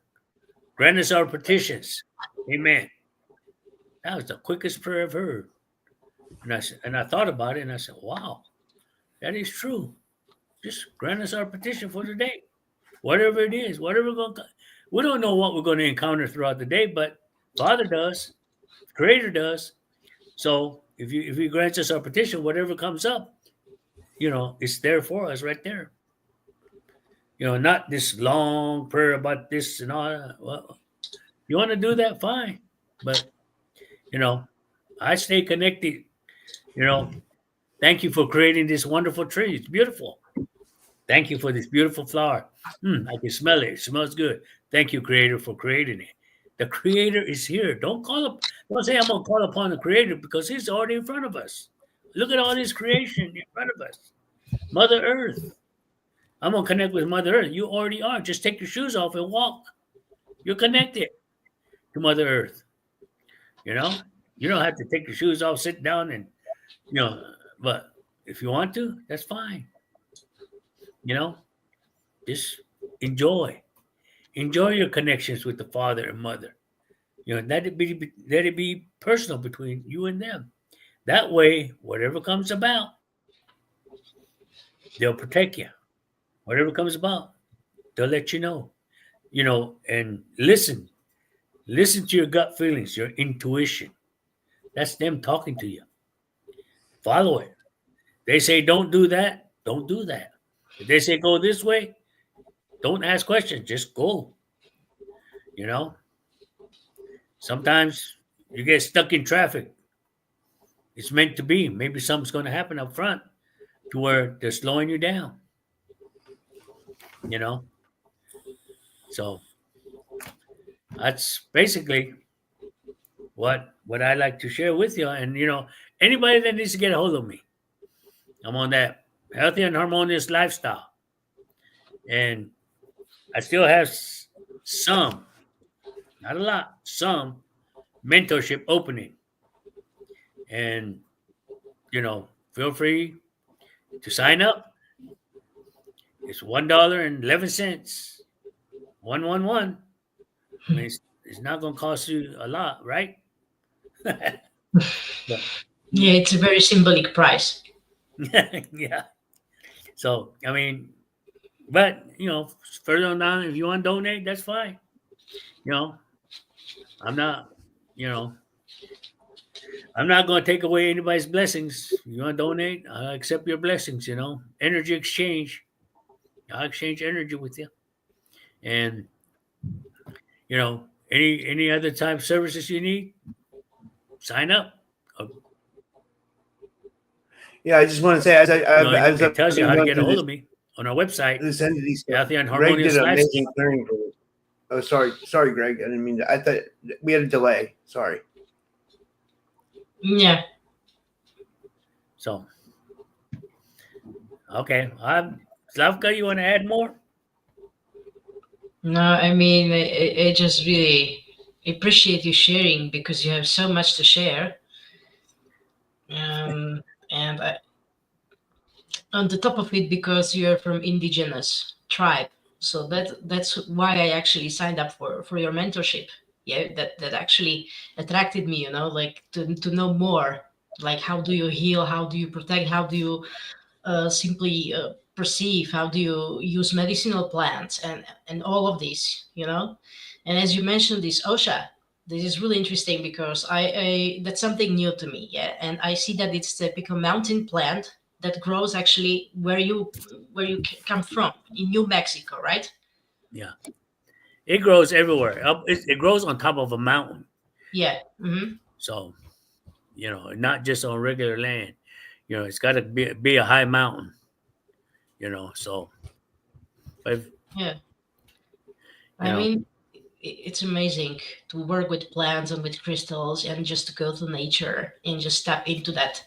grant us our petitions. Amen. That was the quickest prayer I've heard. And I thought about it and I said, wow, that is true. Just grant us our petition for today. Whatever it is, we don't know what we're going to encounter throughout the day, but Father does, Creator does. So if he grants us our petition, whatever comes up, it's there for us right there. Not this long prayer about this and all that. Well, you want to do that, fine. But, I stay connected. Thank you for creating this wonderful tree. It's beautiful. Thank you for this beautiful flower. I can smell it. It smells good. Thank you, Creator, for creating it. The Creator is here. Don't say I'm going to call upon the Creator, because he's already in front of us. Look at all this creation in front of us. Mother Earth. I'm gonna connect with Mother Earth. You already are. Just take your shoes off and walk. You're connected to Mother Earth. You know, you don't have to take your shoes off, sit down, and But if you want to, that's fine. You know, just enjoy your connections with the father and mother. Let it be personal between you and them. That way, whatever comes about, they'll protect you. Whatever comes about, they'll let you know. And listen. Listen to your gut feelings, your intuition. That's them talking to you. Follow it. They say don't do that, don't do that. If they say go this way, don't ask questions, just go. You know, sometimes you get stuck in traffic. It's meant to be. Maybe something's going to happen up front to where they're slowing you down. You know, so that's basically what I like to share with you. And anybody that needs to get a hold of me, I'm on that healthy and harmonious lifestyle, and I still have some, not a lot, some mentorship opening. And feel free to sign up. It's $1.11. 111. I mean, it's not going to cost you a lot, right? Yeah, it's a very symbolic price. Yeah. So, I mean, but further on down, if you want to donate, that's fine. I'm not, I'm not going to take away anybody's blessings. You want to donate? I accept your blessings. Energy exchange. I'll exchange energy with you, and any other type of services you need, sign up. Yeah, I just want to say, It tells you how to get a hold of me on our website. This entity stuff. Healthy and Greg harmonious did an lifestyle. amazing clearing for me. Oh, sorry, Greg. I didn't mean to. I thought we had a delay. Sorry. Yeah. So, okay. Slavka, you want to add more? No, I mean, I just really appreciate you sharing because you have so much to share. And on the top of it, because you're from indigenous tribe, so that's why I actually signed up for your mentorship. Yeah, that actually attracted me. Like to know more. Like, how do you heal? How do you protect? How do you simply perceive? How do you use medicinal plants and all of these? And as you mentioned, this OSHA. This is really interesting because I that's something new to me. Yeah, and I see that it's typical mountain plant that grows actually where you come from in New Mexico, right? Yeah. It grows everywhere. It grows on top of a mountain. Yeah. Mm-hmm. So, not just on regular land. It's got to be a high mountain. So. But Yeah. I mean, it's amazing to work with plants and with crystals and just to go to nature and just tap into that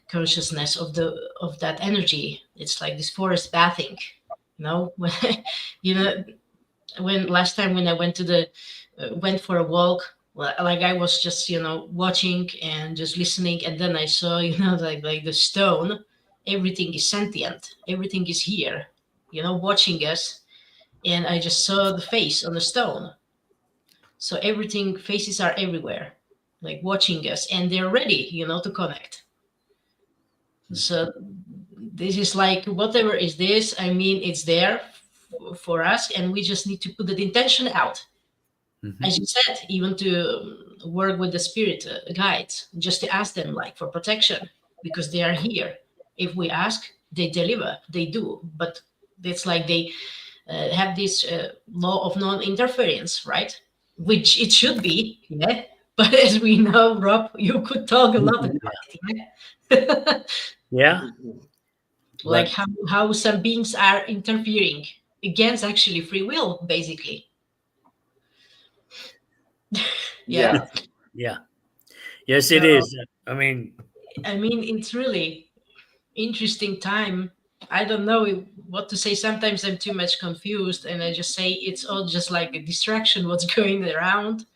consciousness of that energy. It's like this forest bathing, when when last time when I went to the went for a walk, like I was just watching and just listening, and then I saw like the stone, everything is sentient, everything is here, watching us, and I just saw the face on the stone. So everything, faces are everywhere, like watching us, and they're ready, to connect. So this is like whatever is this. I mean, it's there for us, and we just need to put the intention out. Mhm. As you said, even to work with the spirit guides, just to ask them like for protection, because they are here. If we ask, they deliver, they do. But it's like they have this law of non-interference, right? Which it should be, yeah. But as we know, Rob, you could talk a lot about it, yeah? Yeah. Like how some beings are interfering against actually free will, basically. Yeah. Yeah. Yes, it is. I mean, it's really interesting time. I don't know what to say. Sometimes I'm too much confused, and I just say it's all just like a distraction. What's going around,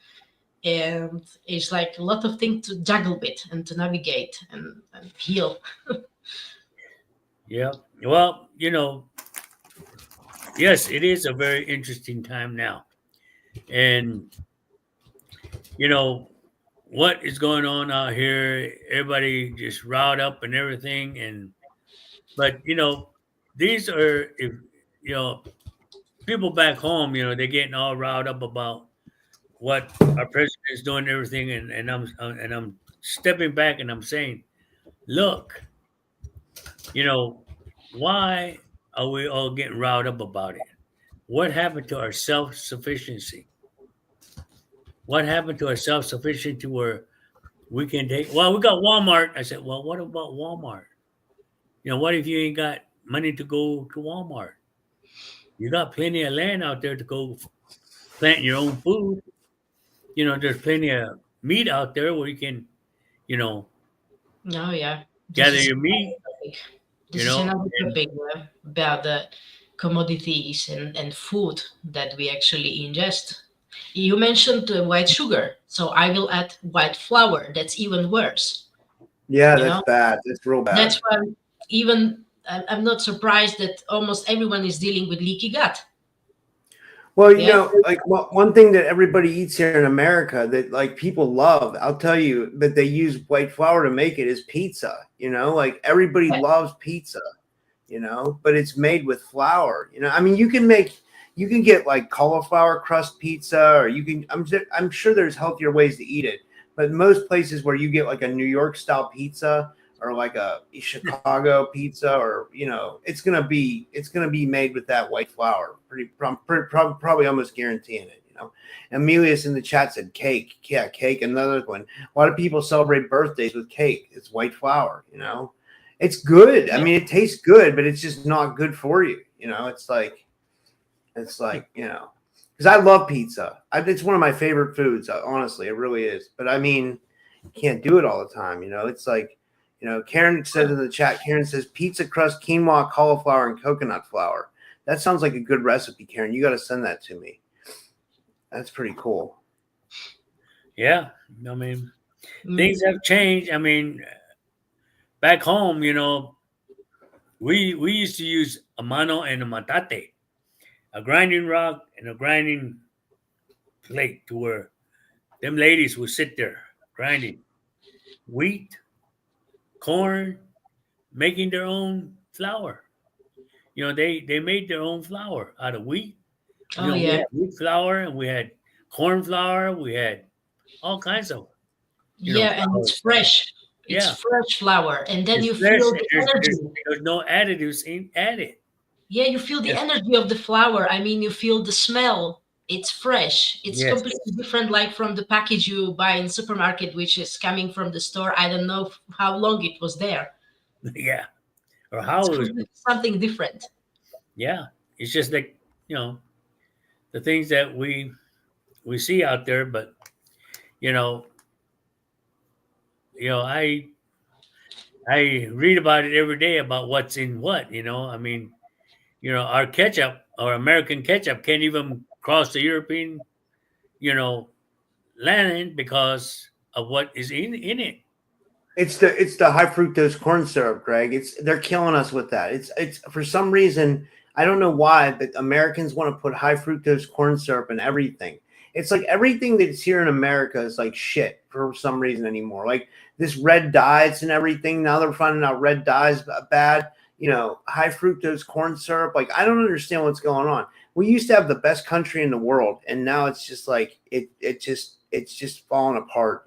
and it's like a lot of things to juggle with and to navigate and heal. Yeah. Well, yes, it is a very interesting time now. And, you know, what is going on out here? Everybody just riled up and everything. But, these are, if, you know, people back home, they're getting all riled up about what our president is doing and everything. And I'm stepping back and I'm saying, look, you know, why are we all getting riled up about it? What happened to our self sufficiency? What happened to our self sufficiency where we can take? Well, we got Walmart. I said, well, what about Walmart? What if you ain't got money to go to Walmart? You got plenty of land out there to go plant your own food. There's plenty of meat out there where you can, you know, No, yeah. This gather is your meat. this is another topic about the commodities and food that we actually ingest. You mentioned white sugar, so I will add white flour. That's even worse. Yeah, You that's know, bad. That's real bad. that's why even I'm not surprised that almost everyone is dealing with leaky gut. Well, Yeah. like one thing that everybody eats here in America that like people love, I'll tell you, that they use white flour to make it is pizza. Like everybody Yeah. loves pizza, but it's made with flour. I mean, you can get like cauliflower crust pizza, or I'm sure there's healthier ways to eat it. But most places where you get like a New York style pizza or like a Chicago pizza, or it's gonna be made with that white flour. Probably almost guaranteeing it. Emilius in the chat said cake. Yeah, cake. Another one. Why do people celebrate birthdays with cake? It's white flour. It's good. I mean, it tastes good, but it's just not good for you. It's like because I love pizza. It's one of my favorite foods. Honestly, it really is. But I mean, you can't do it all the time. It's like. Karen says in the chat, Karen says pizza crust, quinoa, cauliflower, and coconut flour. That sounds like a good recipe, Karen. You got to send that to me. That's pretty cool. Yeah. I mean, things have changed. I mean, back home, we used to use a mano and a matate, a grinding rock and a grinding plate, to where them ladies would sit there grinding wheat, corn, making their own flour. They made their own flour out of wheat. We had wheat flour, and we had corn flour. We had all kinds of and it's fresh. It's fresh flour, and then you feel the energy. There's no additives added. Yeah, you feel the energy of the flour. I mean, you feel the smell. It's fresh. It's completely different, like from the package you buy in the supermarket, which is coming from the store. I don't know how long it was there. Yeah, or how it was something different. Yeah, it's just like the things that we see out there, but I read about it every day about what's in what. I mean, our ketchup, our American ketchup, can't even cross the European, land because of what is in it. It's the high fructose corn syrup, Greg. They're killing us with that. It's for some reason, I don't know why, but Americans want to put high fructose corn syrup in everything. It's like everything that's here in America is like shit for some reason anymore. Like this red dyes and everything. Now they're finding out red dyes bad. High fructose corn syrup. Like I don't understand what's going on. We used to have the best country in the world, and now it's just like it's just falling apart.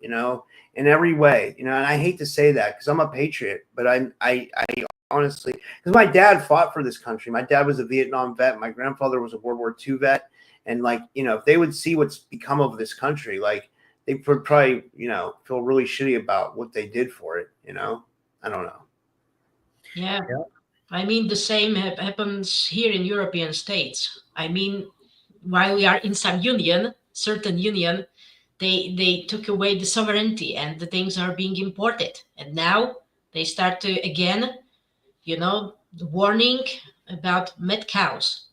In every way, and I hate to say that because I'm a patriot, but I honestly, because my dad fought for this country. My dad was a Vietnam vet. My grandfather was a World War II vet. And like, if they would see what's become of this country, like they would probably, feel really shitty about what they did for it. I don't know. Yeah. I mean, the same happens here in European states. I mean, while we are in some certain union, they took away the sovereignty and the things are being imported. And now they start to again the warning about mad cows.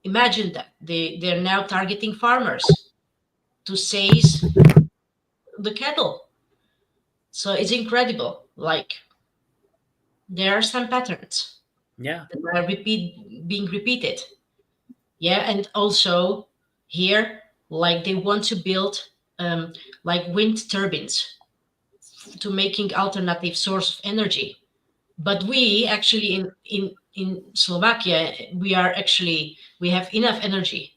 Imagine that they're now targeting farmers to seize the cattle. So it's incredible. Like there are some patterns Yeah. that are being repeated. Yeah, and also here, like they want to build like wind turbines to making alternative source of energy. But we actually in Slovakia, we have enough energy,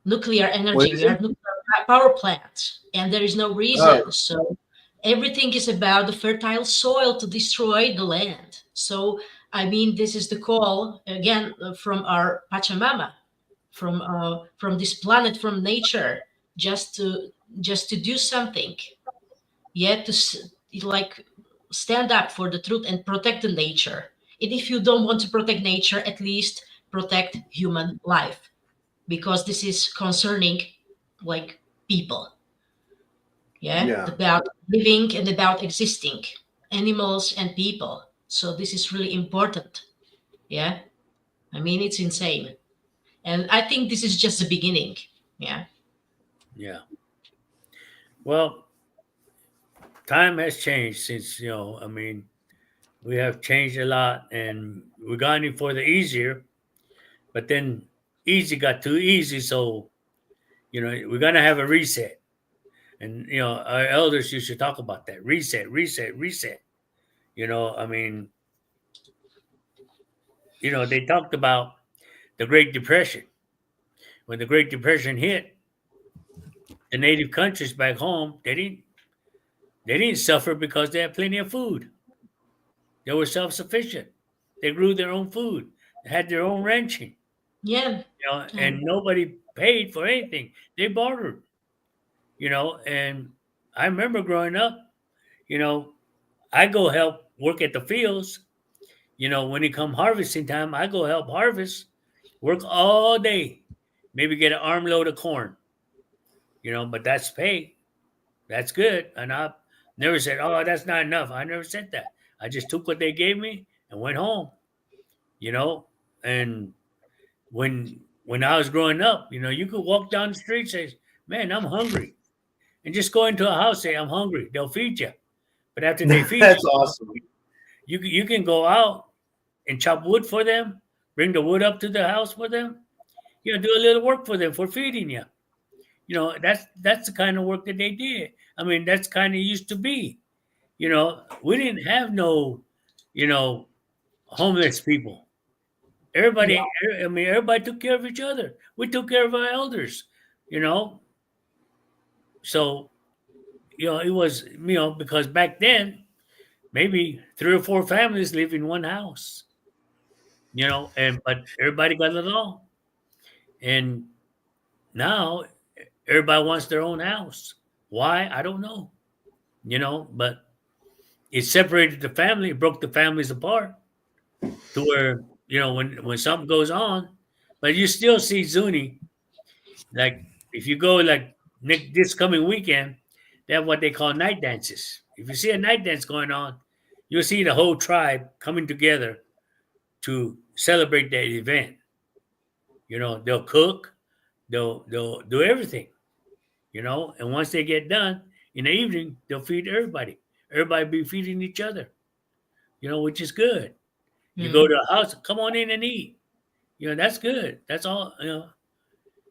nuclear What energy. We is it? have nuclear power plants, and there is no Oh, reason. So everything is about the fertile soil to destroy the land. So I mean, this is the call again from our Pachamama, from this planet, from nature, just to do something. Yeah, like stand up for the truth and protect the nature. And if you don't want to protect nature, at least protect human life, because this is concerning like people. Yeah, yeah. about living and about existing, animals and people. So this is really important. Yeah, I mean it's insane, and I think this is just the beginning. Yeah. Yeah. Well, time has changed since, I mean, we have changed a lot and we're going for the easier, but then easy got too easy. So, we're going to have a reset. And, our elders used to talk about that reset, reset, reset. I mean, they talked about the Great Depression. When the Great Depression hit, the native countries back home, they didn't suffer because they had plenty of food. They were self-sufficient. They grew their own food. They had their own ranching, Yeah. and nobody paid for anything. They bartered, and I remember growing up, you know, I go help work at the fields. When it come harvesting time, I go help harvest, work all day, maybe get an armload of corn, but that's pay. That's good. And I never said, oh, that's not enough. I never said that. I just took what they gave me and went home, you know. And when I was growing up, you could walk down the street, say, man, I'm hungry. And just go into a house, say, I'm hungry. They'll feed you. But after they feed That's you, awesome. you can go out and chop wood for them, bring the wood up to the house for them, do a little work for them for feeding you. That's the kind of work that they did. I mean, that's kind of used to be. We didn't have no, you know, homeless people. Yeah. Everybody took care of each other. We took care of our elders, you know. So, it was, because back then, maybe 3 or 4 families lived in one house, and but everybody got along. And now everybody wants their own house. Why? I don't know, but it separated the family, it broke the families apart to where, when something goes on, but you still see Zuni. Like if you go like this coming weekend, they have what they call night dances. If you see a night dance going on, you'll see the whole tribe coming together to celebrate that event. They'll cook, they'll do everything, and once they get done in the evening, they'll feed everybody. Everybody be feeding each other, which is good. You go Mm. to a house, come on in and eat. That's good. That's all.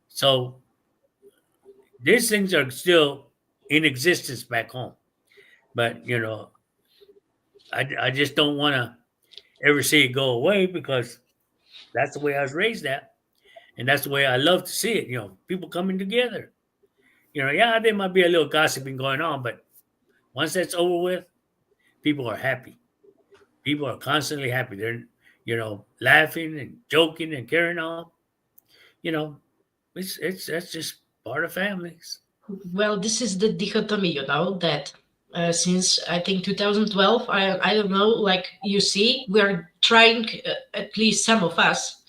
So these things are still in existence back home. But, I just don't want to ever see it go away because that's the way I was raised at. And that's the way I love to see it. People coming together. Yeah, there might be a little gossiping going on, but once that's over with, people are happy. People are constantly happy. They're, laughing and joking and carrying on. You know, it's that's just part of families. Well, this is the dichotomy, that since I think 2012, I don't know, like you see, we are trying, at least some of us,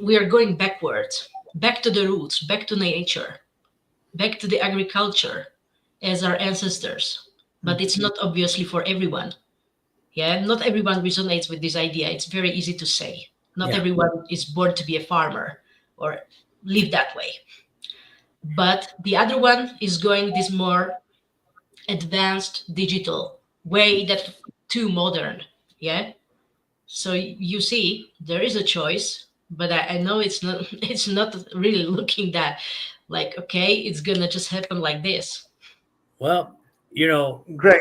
we are going backwards, back to the roots, back to nature, back to the agriculture as our ancestors. But it's not obviously for everyone. Yeah, not everyone resonates with this idea. It's very easy to say. Not Yeah. everyone is born to be a farmer or live that way. But the other one is going this more advanced digital way that too modern. Yeah. So you see, there is a choice, but I know it's not it's not really looking that like, okay, it's gonna just happen like this. Well, Greg.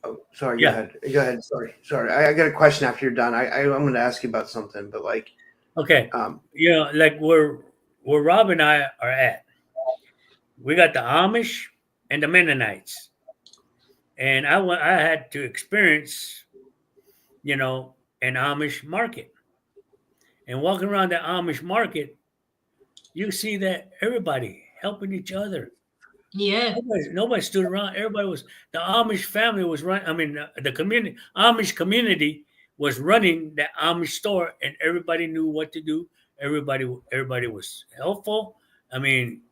Oh, sorry. Go yeah. ahead. Go ahead. Sorry. I got a question after you're done. I'm going to ask you about something, but like, Okay. um, Like where Rob and I are at, we got the Amish and the Mennonites, and I had to experience, an Amish market, and walking around the Amish market, you see that everybody helping each other. Yeah. Nobody stood around. Everybody was the Amish family was running. I mean, the community Amish community was running the Amish store, and everybody knew what to do. Everybody was helpful. I mean,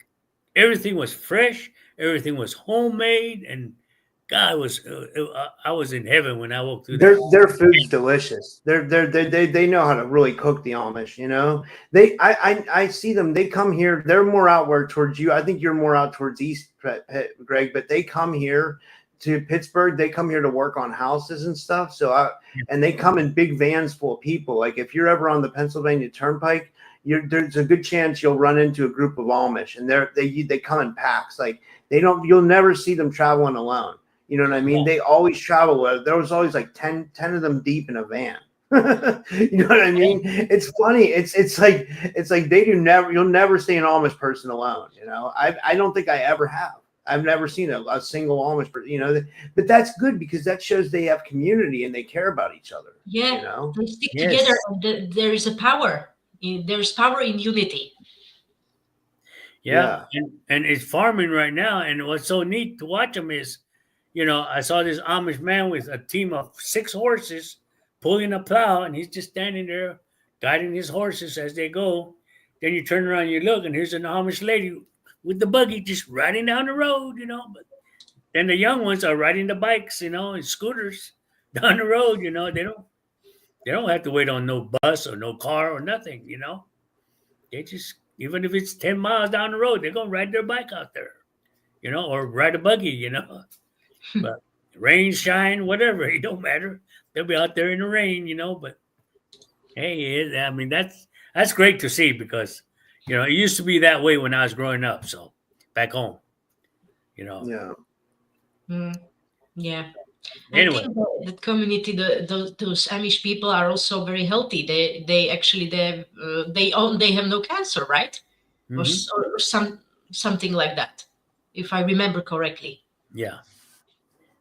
everything was fresh. Everything was homemade, and God I was in heaven when I walked through that. their food's delicious. They know how to really cook, the Amish. You know, I see them. They come here. They're more outward towards you. I think you're more out towards east, Greg. But they come here to Pittsburgh. They come here to work on houses and stuff. And they come in big vans full of people. Like if you're ever on the Pennsylvania Turnpike, there's a good chance you'll run into a group of Amish, and they come in packs. Like you'll never see them traveling alone. You know what I mean? Yeah. They always travel. There was always like 10 of them deep in a van. You know what I mean? It's funny. It's like you'll never see an Amish person alone. You know, I don't think I ever have. I've never seen a single Amish person. You know, but that's good because that shows they have community and they care about each other. Yeah. You know, They stick Yes. together. And there is a power. There's power in unity. Yeah. And it's farming right now. And what's so neat to watch them is, I saw this Amish man with a team of 6 horses pulling a plow, and he's just standing there guiding his horses as they go. Then you turn around and you look, and here's an Amish lady with the buggy just riding down the road, But then the young ones are riding the bikes, and scooters down the road, They don't have to wait on no bus or no car or nothing, They just, even if it's 10 miles down the road, they're gonna ride their bike out there, or ride a buggy, But rain, shine, whatever, it don't matter. They'll be out there in the rain, But hey, I mean that's great to see because it used to be that way when I was growing up. So back home, Yeah. Yeah. Anyway, I think that community, those Amish people are also very healthy. They actually they have no cancer, right? Or, mm-hmm. or something like that, if I remember correctly. Yeah.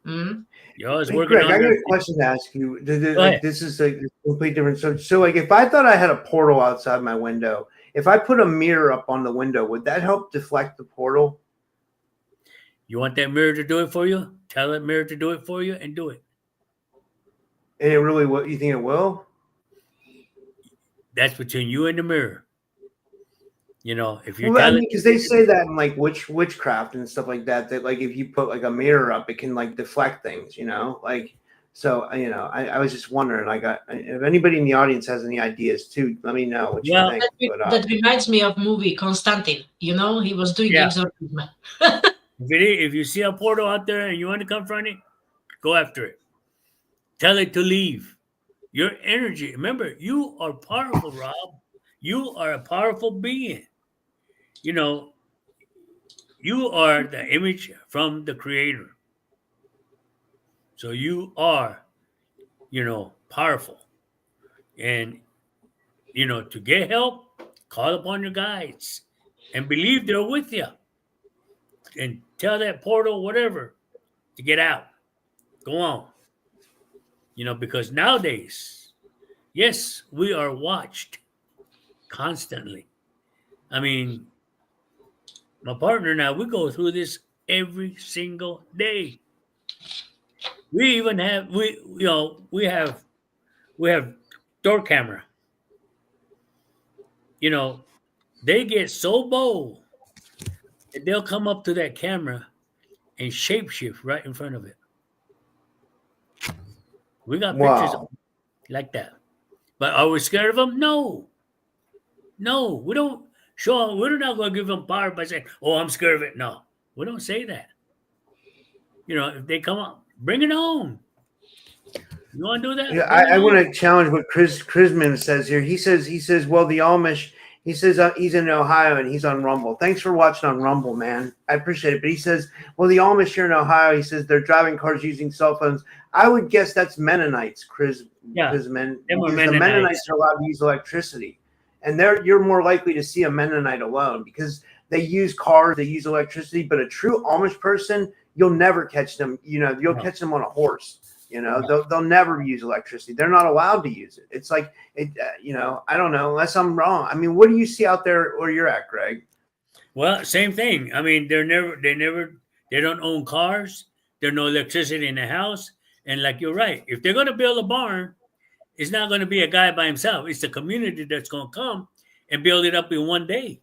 Mm? You always Hey, working Greg, on I got that. a question to ask you. Go ahead. This is a complete different. So like, if I thought I had a portal outside my window, if I put a mirror up on the window, would that help deflect the portal? You want that mirror to do it for you? Tell that mirror to do it for you and do it. And it really will? You think it will? That's between you and the mirror. If you because they say that in like witchcraft and stuff like that, that like if you put like a mirror up, it can like deflect things, like. So, I was just wondering, if anybody in the audience has any ideas too, let me know what you think. That reminds me of movie Constantine. He was doing exorcism. If you see a portal out there and you want to confront it, go after it. Tell it to leave. Your energy. Remember, you are powerful, Rob. You are a powerful being. You are the image from the Creator. So you are, powerful. And, to get help, call upon your guides and believe they're with you. And tell that portal, whatever, to get out. Go on. Because nowadays, yes, we are watched constantly. I mean, my partner and I, we go through this every single day. We even have we have door camera. They get so bold that they'll come up to that camera and shapeshift right in front of it. We got pictures of Wow. them like that. But are we scared of them? No. No, we don't show. We're not going to give them power by saying, "Oh, I'm scared of it." No, we don't say that. If they come up, bring it on. You want to do that? Yeah, Bring it I want on. to challenge what Chris Chrisman says here. He says, well, the Amish. He says he's in Ohio and he's on Rumble. Thanks for watching on Rumble, man. I appreciate it. But he says, well, the Amish here in Ohio. He says they're driving cars using cell phones. I would guess that's Mennonites, Yeah, Chrisman, them are because the Mennonites. Mennonites are allowed to use electricity, and you're more likely to see a Mennonite alone because they use cars, they use electricity. But a true Amish person, you'll never catch them. You'll No. catch them on a horse. Yeah. They'll never use electricity. They're not allowed to use it. It's like it. I don't know unless I'm wrong. I mean, what do you see out there where you're at, Greg? Well, same thing. I mean, they don't own cars. There's no electricity in the house. And like you're right, if they're going to build a barn, it's not going to be a guy by himself. It's the community that's going to come and build it up in one day.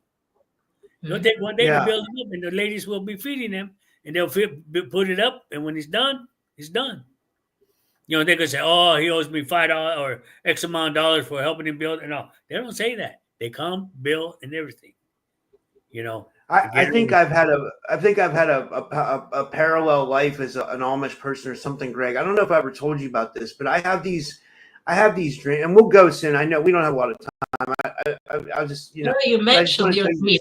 It'll take one day to build it up, and the ladies will be feeding them, and they'll put it up. And when it's done, it's done. They could say, "Oh, he owes me $5 or X amount of dollars for helping him build." No, they don't say that. They come, build, and everything. I think I've had a parallel life as an Amish person or something, Greg. I don't know if I ever told you about this, but I have these dreams, and we'll go soon. I know we don't have a lot of time. I'll just you mentioned your dream.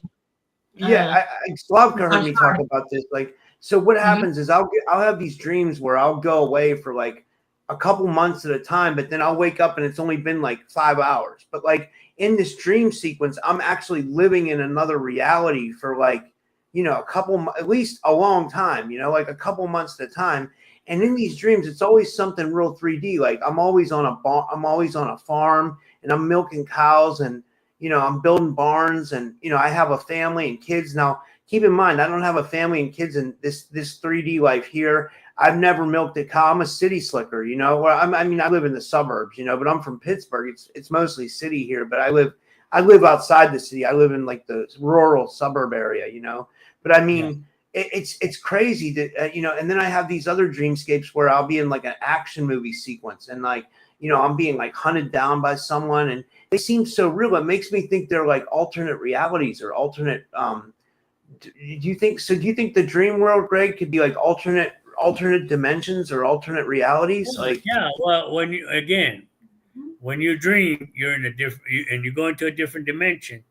Yeah, Slavka heard me talk about this. Like, so what happens is I'll have these dreams where I'll go away for like a couple months at a time, but then I'll wake up and it's only been like 5 hours. But like in this dream sequence, I'm actually living in another reality for like, at least a long time, like a couple months at a time. And in these dreams, it's always something real 3D. Like I'm always on a farm and I'm milking cows and, I'm building barns and, I have a family and kids. Now, keep in mind, I don't have a family and kids in this 3D life here. I've never milked a cow. I'm a city slicker, I live in the suburbs, but I'm from Pittsburgh. It's mostly city here, but I live outside the city. I live in like the rural suburb area, but I mean, it's crazy that, and then I have these other dreamscapes where I'll be in like an action movie sequence and like, I'm being like hunted down by someone and they seem so real. It makes me think they're like alternate realities or alternate, do you think the dream world, Greg, could be like alternate dimensions or alternate realities? Well, when you dream, you're in a different, and you go into a different dimension.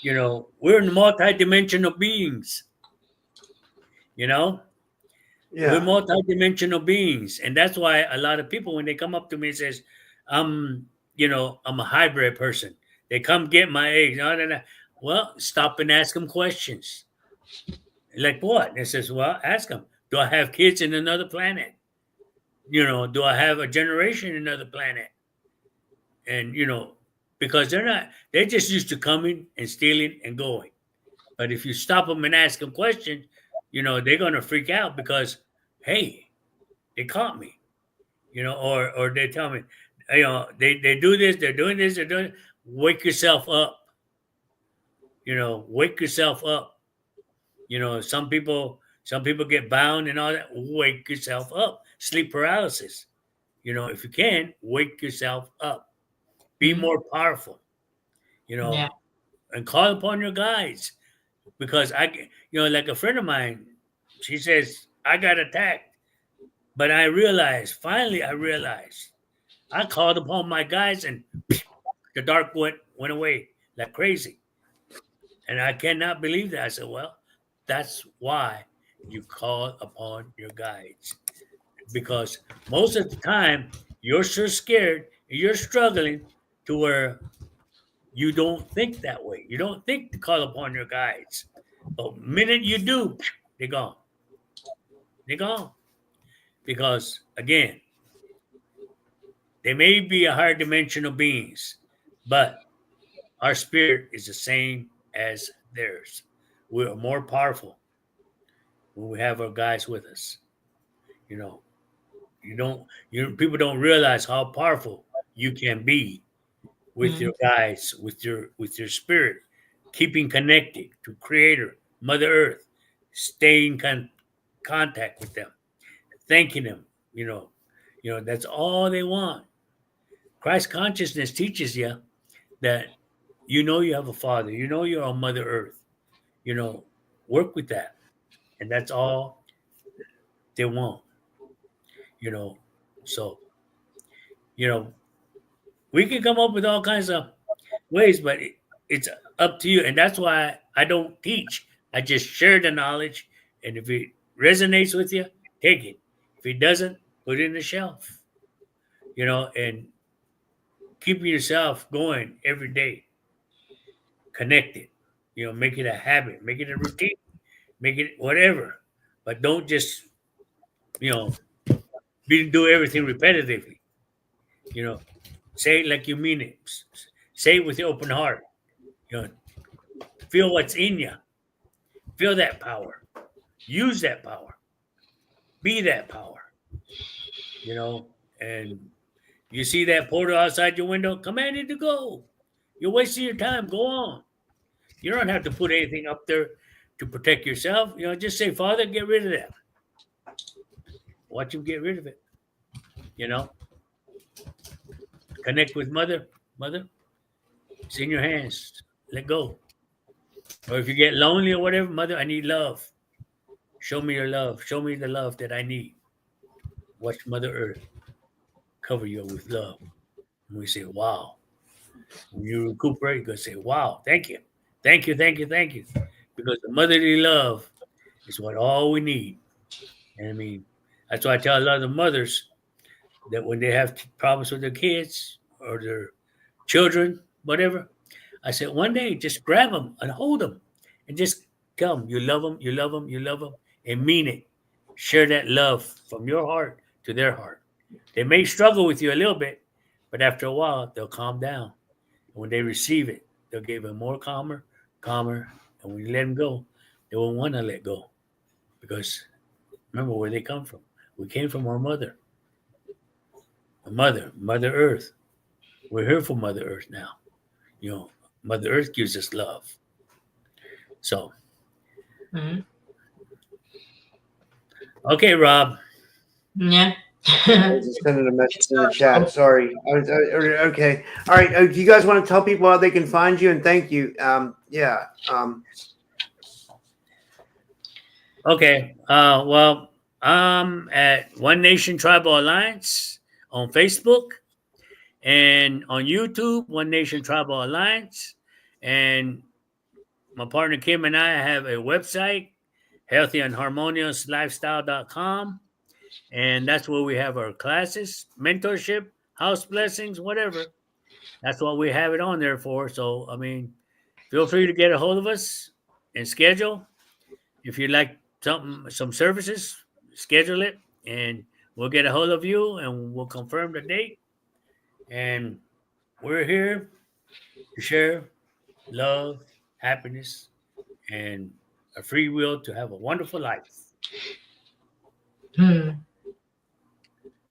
We're in multi-dimensional beings. We're multi-dimensional beings, and that's why a lot of people, when they come up to me and says, I'm a hybrid person, they come get my eggs. Well, stop and ask them questions. Like what? And it says, well, ask them. Do I have kids in another planet? Do I have a generation in another planet? And, because they're just used to coming and stealing and going. But if you stop them and ask them questions, they're going to freak out because, hey, they caught me, or they tell me, they do this, they're doing this, they're doing it. Wake yourself up. Wake yourself up. Some people get bound and all that. Wake yourself up. Sleep paralysis. If you can, wake yourself up. Be more powerful. And call upon your guides. Because like a friend of mine, she says, I got attacked. But finally I realized, I called upon my guides and the dark went away like crazy. And I cannot believe that. I said, well, that's why you call upon your guides. Because most of the time, you're so scared, you're struggling to where you don't think that way. You don't think to call upon your guides. But the minute you do, they're gone. They're gone. Because, again, they may be a higher dimensional beings, but our spirit is the same as theirs. We are more powerful when we have our guides with us. People don't realize how powerful you can be with your guides, with your spirit, keeping connected to Creator, Mother Earth, staying contact with them, thanking them. That's all they want. Christ consciousness teaches you that you have a father, you're on Mother Earth, work with that. And that's all they want, you know. So, you know, we can come up with all kinds of ways, but it's up to you. And that's why I don't teach. I just share the knowledge. And if it resonates with you, take it. If it doesn't, put it in the shelf, and keep yourself going every day. Connect it, make it a habit, make it a routine, make it whatever. But don't just, you know, do everything repetitively. Say it like you mean it. Say it with your open heart. You know, feel what's in you. Feel that power. Use that power. Be that power. And you see that portal outside your window, command it to go. You're wasting your time. Go on. You don't have to put anything up there to protect yourself. Just say, Father, get rid of that. Watch him get rid of it. Connect with Mother. Mother, it's in your hands. Let go. Or if you get lonely or whatever, Mother, I need love. Show me your love. Show me the love that I need. Watch Mother Earth cover you with love. And we say, wow. When you recuperate, you're going to say, wow, thank you. Thank you, thank you, thank you. Because the motherly love is what all we need. And I mean, that's why I tell a lot of the mothers that when they have problems with their kids or their children, whatever, I said, one day just grab them and hold them and just tell them you love them, you love them, you love them, and mean it. Share that love from your heart to their heart. They may struggle with you a little bit, but after a while, they'll calm down. And when they receive it, they'll get even more calmer. And when you let them go, they won't want to let go. Because remember where they come from. We came from our mother. Mother Earth. We're here for Mother Earth now. Mother Earth gives us love. So, Okay, Rob. Yeah. I was just sending a message in the chat. Sorry. Okay. All right. Do you guys want to tell people how they can find you? And thank you. Yeah. Okay. Well, I'm at One Nation Tribal Alliance on Facebook and on YouTube, One Nation Tribal Alliance. And my partner Kim and I have a website, healthyandharmoniouslifestyle.com. And that's where we have our classes, mentorship, house blessings, whatever. That's what we have it on there for. So, I mean, feel free to get a hold of us and schedule. If you'd like some services, schedule it, and we'll get a hold of you, and we'll confirm the date. And we're here to share love, happiness, and a free will to have a wonderful life.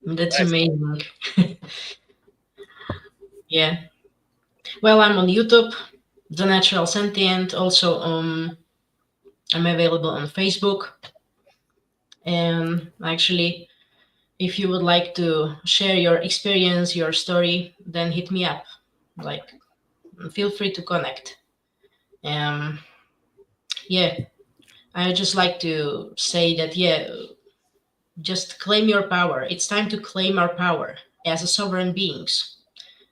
That's amazing. Yeah. Well, I'm on YouTube, The Natural Sentient. Also, I'm available on Facebook. And actually, if you would like to share your experience, your story, then hit me up. Feel free to connect. Yeah, I just like to say that, just claim your power. It's time to claim our power as a sovereign beings,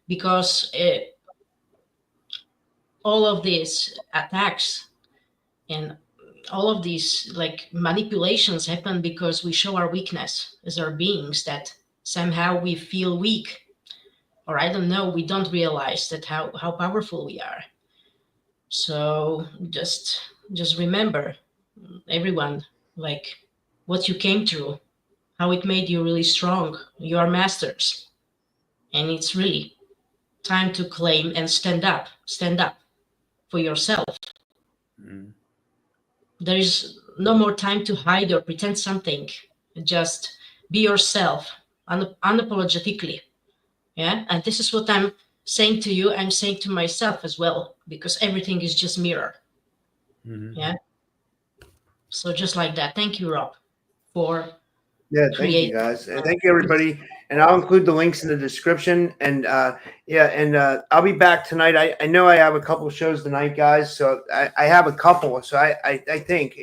because all of these attacks and all of these manipulations happen because we show our weakness as our beings, that somehow we feel weak, or I don't know, we don't realize that how powerful we are. So just remember, everyone, what you came through, how it made you really strong. You are masters, and it's really time to claim and stand up for yourself. There is no more time to hide or pretend something. Just be yourself unapologetically. Yeah. And this is what I'm saying to you. I'm saying to myself as well, because everything is just mirror. Yeah. So just like that. Thank you, Rob, for thank you guys. And thank you, everybody. and I'll include the links in the description. And I'll be back tonight. I know I have a couple of shows tonight, guys. So I have a couple. So I think,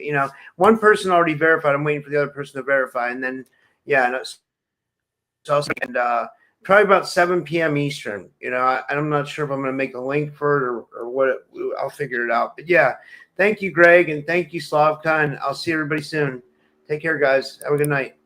one person already verified. I'm waiting for the other person to verify, and then and probably about 7 p.m. Eastern. I'm not sure if I'm going to make a link for it or what. I'll figure it out. But yeah, thank you, Greg, and thank you, Slavka, and I'll see everybody soon. Take care, guys. Have a good night.